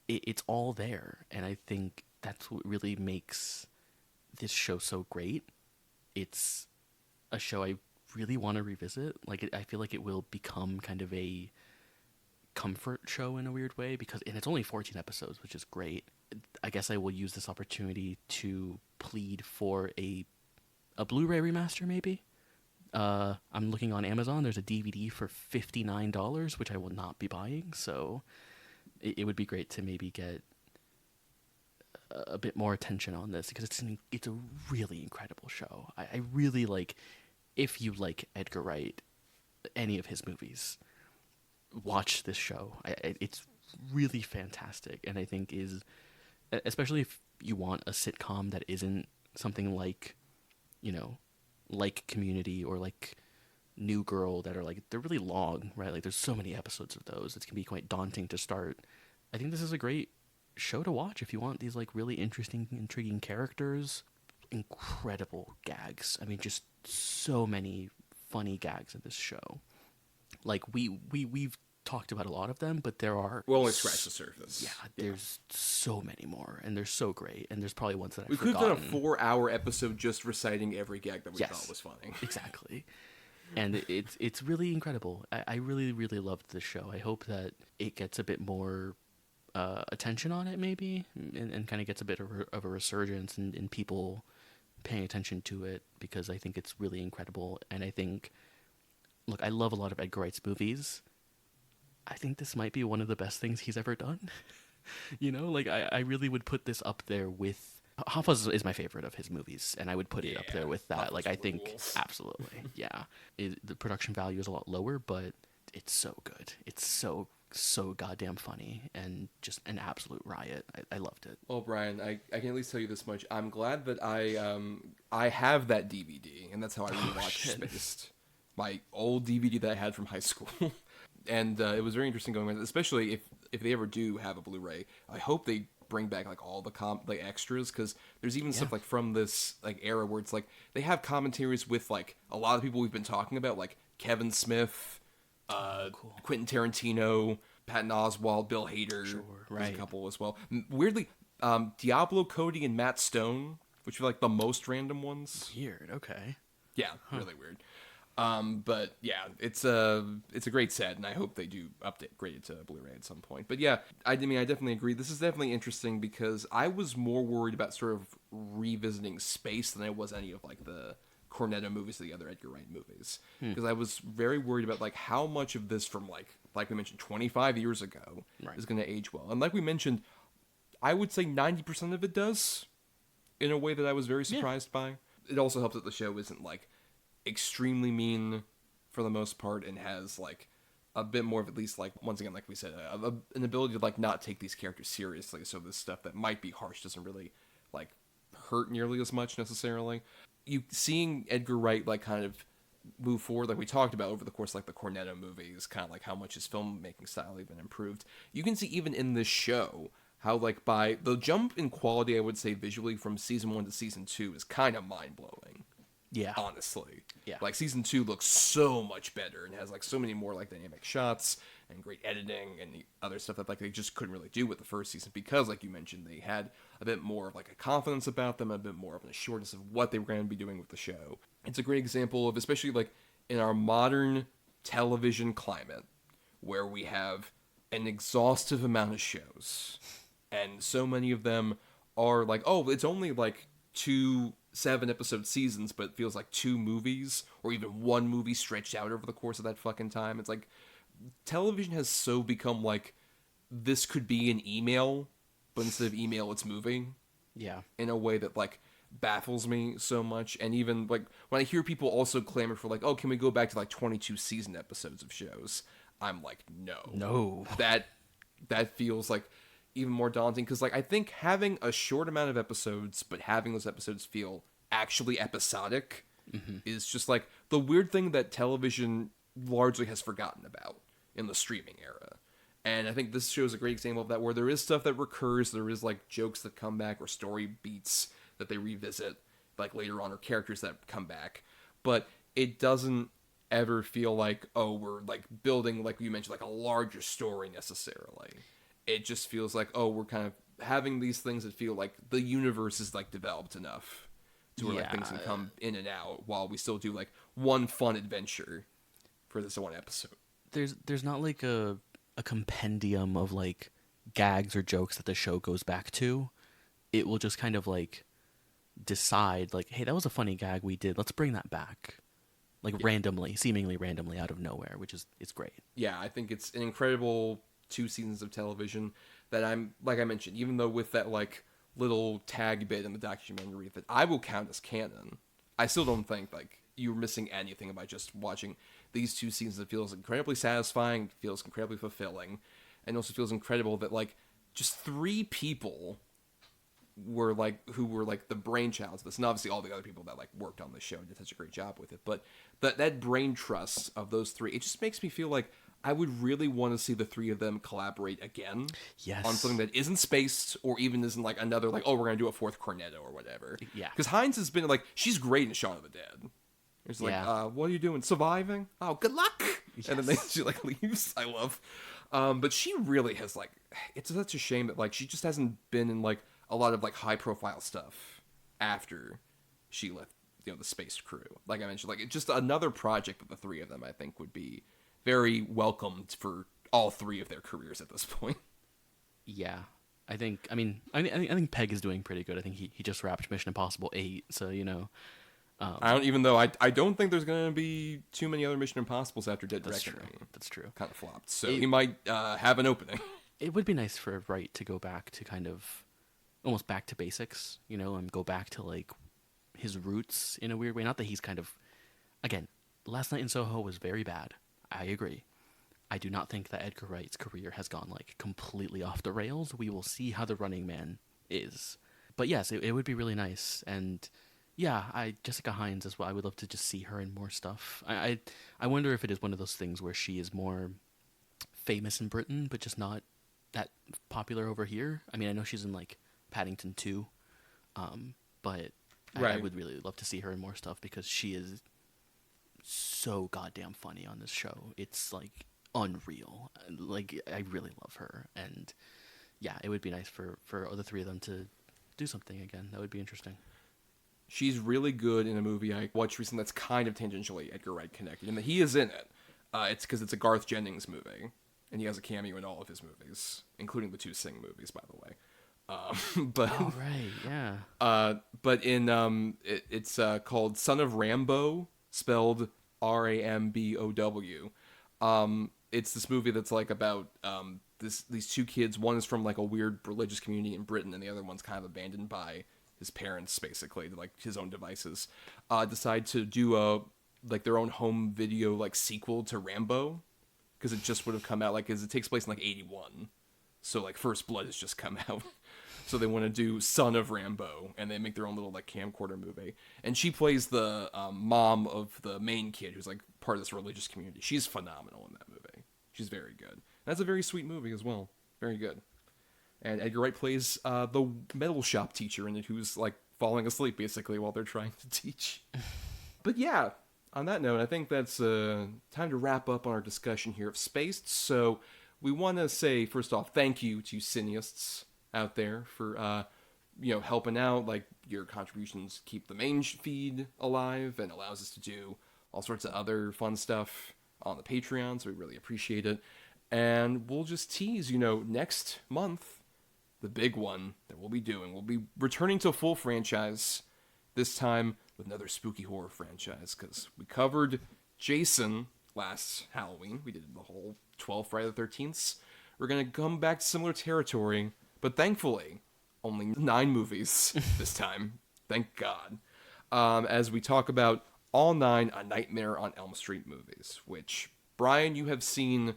It's all there, and I think that's what really makes this show so great. It's a show I really want to revisit. Like, I feel like it will become kind of a comfort show in a weird way, and it's only 14 episodes, which is great. I guess I will use this opportunity to plead for a Blu-ray remaster, maybe. I'm looking on Amazon. There's a DVD for $59, which I will not be buying. So it would be great to maybe get a bit more attention on this, because it's a really incredible show. I really like, if you like Edgar Wright, any of his movies, watch this show. It's really fantastic, and I think is, especially if you want a sitcom that isn't something like, like Community or like New Girl, that are like, they're really long, right? Like there's so many episodes of those. It can be quite daunting to start. I think this is a great show to watch if you want these like really interesting, intriguing characters, incredible gags. I mean, just so many funny gags in this show. Like we've talked about a lot of them, but there are We'll only scratch the surface. yeah, there's so many more, and they're so great, and there's probably ones that I've We could have done a forgotten. 4-hour episode just reciting every gag that we Yes. thought was funny. Exactly. And it's really incredible. I really, really loved this show. I hope that it gets a bit more attention on it, maybe, and kind of gets a bit of a resurgence in people paying attention to it, because I think it's really incredible. And I think, look, I love a lot of Edgar Wright's movies. I think this might be one of the best things he's ever done. You know, like I really would put this up there with Hot Fuzz is my favorite of his movies, and I would put it up there with that. Hot Like Fuzz I think rules. absolutely, yeah. The production value is a lot lower, but it's so good. It's so goddamn funny and just an absolute riot. I loved it. Well, Brian, I can at least tell you this much. I'm glad that I have that DVD, and that's how I rewatched shit. Spaced. My old DVD that I had from high school. And it was very interesting going with it, especially if they ever do have a Blu-ray. I hope they bring back like all the like extras, because there's even stuff like from this like era where it's like they have commentaries with like a lot of people we've been talking about, like Kevin Smith, Cool. Quentin Tarantino, Patton Oswalt, Bill Hader. Sure, There's right. a couple as well. Weirdly, Diablo Cody and Matt Stone, which are like the most random ones. Weird. Okay. Yeah, really weird. But yeah, it's a great set, and I hope they do upgrade it to Blu-ray at some point. But yeah, I mean, I definitely agree. This is definitely interesting because I was more worried about sort of revisiting Space than I was any of like the Cornetto movies or the other Edgar Wright movies, because I was very worried about like how much of this from like we mentioned 25 years ago is going to age well. And like we mentioned, I would say 90% of it does, in a way that I was very surprised by. It also helps that the show isn't like extremely mean for the most part, and has like a bit more of, at least like once again like we said, an ability to like not take these characters seriously, so this stuff that might be harsh doesn't really like hurt nearly as much necessarily. You seeing Edgar Wright like kind of move forward, like we talked about over the course of, like the Cornetto movies, kind of like how much his filmmaking style even improved. You can see even in this show how like by the jump in quality, I would say visually from season 1 to season 2 is kind of mind-blowing. Yeah. Honestly. Yeah. Like season 2 looks so much better and has like so many more like dynamic shots and great editing and the other stuff that like they just couldn't really do with the first season, because like you mentioned, they had a bit more of like a confidence about them, a bit more of an assurance of what they were going to be doing with the show. It's a great example of, especially like in our modern television climate, where we have an exhaustive amount of shows, and so many of them are like, oh, it's only like 2 7-episode seasons, but it feels like 2 movies, or even 1 movie stretched out over the course of that fucking time. It's like television has so become like, this could be an email, but instead of email, it's movie, Yeah. in a way that like baffles me so much. And even like when I hear people also clamor for like, oh, can we go back to like 22 season episodes of shows, I'm like, no. That feels like even more daunting, because like I think having a short amount of episodes but having those episodes feel actually episodic is just like the weird thing that television largely has forgotten about in the streaming era. And I think this show is a great example of that, where there is stuff that recurs, there is like jokes that come back or story beats that they revisit like later on, or characters that come back, but it doesn't ever feel like, oh, we're like building, like you mentioned, like a larger story necessarily. It just feels like, oh, we're kind of having these things that feel like the universe is like developed enough to where like things can come in and out, while we still do like one fun adventure for this one episode. There's not like a compendium of like gags or jokes that the show goes back to. It will just kind of like decide like, hey, that was a funny gag we did, let's bring that back, like randomly, seemingly randomly out of nowhere, which is, it's great. Yeah, I think it's an incredible 2 seasons of television that I'm, like I mentioned, even though with that like little tag bit in the documentary that I will count as canon, I still don't think like you're missing anything by just watching these 2 seasons. It feels incredibly satisfying, feels incredibly fulfilling, and also feels incredible that like just 3 people were like, who were like the brainchilds of this, and obviously all the other people that like worked on the show did such a great job with it, but that brain trust of those 3, it just makes me feel like I would really want to see the 3 of them collaborate again. Yes. On something that isn't Spaced, or even isn't like another like, oh, we're gonna do a 4th Cornetto or whatever. Yeah. Because Hines has been like, she's great in Shaun of the Dead. It's like, Yeah. what are you doing? Surviving? Oh, good luck. and then she like leaves. I love, but she really has like, it's such a shame that like she just hasn't been in like a lot of like high profile stuff after she left, the Space Crew. Like I mentioned, like it's just another project with the three of them. I think would be very welcomed for all three of their careers at this point. Yeah. I think Peg is doing pretty good. I think he just wrapped Mission Impossible 8, so I don't even though I don't think there's gonna be too many other Mission Impossibles after Dead that's Reckoning. true. That's true. Kind of flopped, so he might have an opening. It would be nice for Wright to go back to kind of almost back to basics, and go back to like his roots in a weird way. Not that he's kind of, again, Last Night in Soho was very bad. I agree. I do not think that Edgar Wright's career has gone like completely off the rails. We will see how The Running Man is. But yes, it would be really nice. And yeah, Jessica Hines as well. I would love to just see her in more stuff. I wonder if it is one of those things where she is more famous in Britain, but just not that popular over here. I mean, I know she's in like Paddington 2, but I would really love to see her in more stuff because she is so goddamn funny on this show. It's like unreal. Like I really love her, and yeah, it would be nice for the three of them to do something again. That would be interesting. She's really good in a movie I watched recently that's kind of tangentially Edgar Wright connected, and that he is in it. It's because it's a Garth Jennings movie, and he has a cameo in all of his movies, including the two Sing movies, by the way. But Oh right, yeah. but in it's called Son of Rambo, spelled Rambow. It's this movie that's like about these two kids. One is from like a weird religious community in Britain, and the other one's kind of abandoned by his parents, basically, to like his own devices. Decide to do like their own home video like sequel to Rambo, because it just would have come out like because it takes place in like 81, so like First Blood has just come out. So they want to do Son of Rambo, and they make their own little like camcorder movie. And she plays the mom of the main kid, who's like part of this religious community. She's phenomenal in that movie. She's very good. And that's a very sweet movie as well. Very good. And Edgar Wright plays the metal shop teacher in it, who's like falling asleep basically while they're trying to teach. But yeah, on that note, I think that's time to wrap up on our discussion here of Spaced. So we want to say first off, thank you to cineasts out there for helping out. Like your contributions keep the main feed alive and allows us to do all sorts of other fun stuff on the Patreon, so we really appreciate it. And we'll just tease, next month, the big one that we'll be doing. We'll be returning to a full franchise, this time with another spooky horror franchise, because we covered Jason last Halloween. We did the whole 12 Friday the 13th. We're going to come back to similar territory, but thankfully, only 9 movies this time. Thank God. As we talk about all 9 A Nightmare on Elm Street movies, which, Brian, you have seen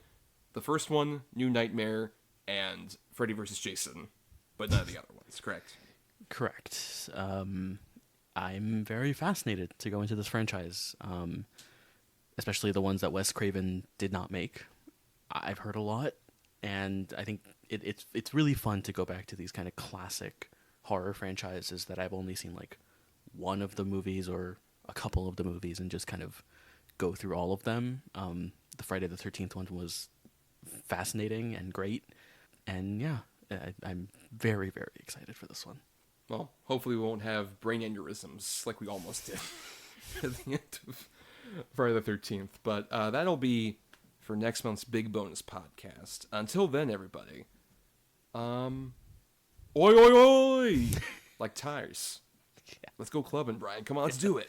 the first one, New Nightmare, and Freddy vs. Jason, but none of the other ones, correct? Correct. I'm very fascinated to go into this franchise, especially the ones that Wes Craven did not make. I've heard a lot, and I think it's really fun to go back to these kind of classic horror franchises that I've only seen like one of the movies or a couple of the movies and just kind of go through all of them. The Friday the 13th one was fascinating and great, and yeah, I'm very, very excited for this one. Well, hopefully we won't have brain aneurysms like we almost did at the end of Friday the 13th, but that'll be for next month's big bonus podcast. Until then, everybody, oi oi oi, like tires. Yeah. Let's go clubbing, Brian. Come on, let's do it.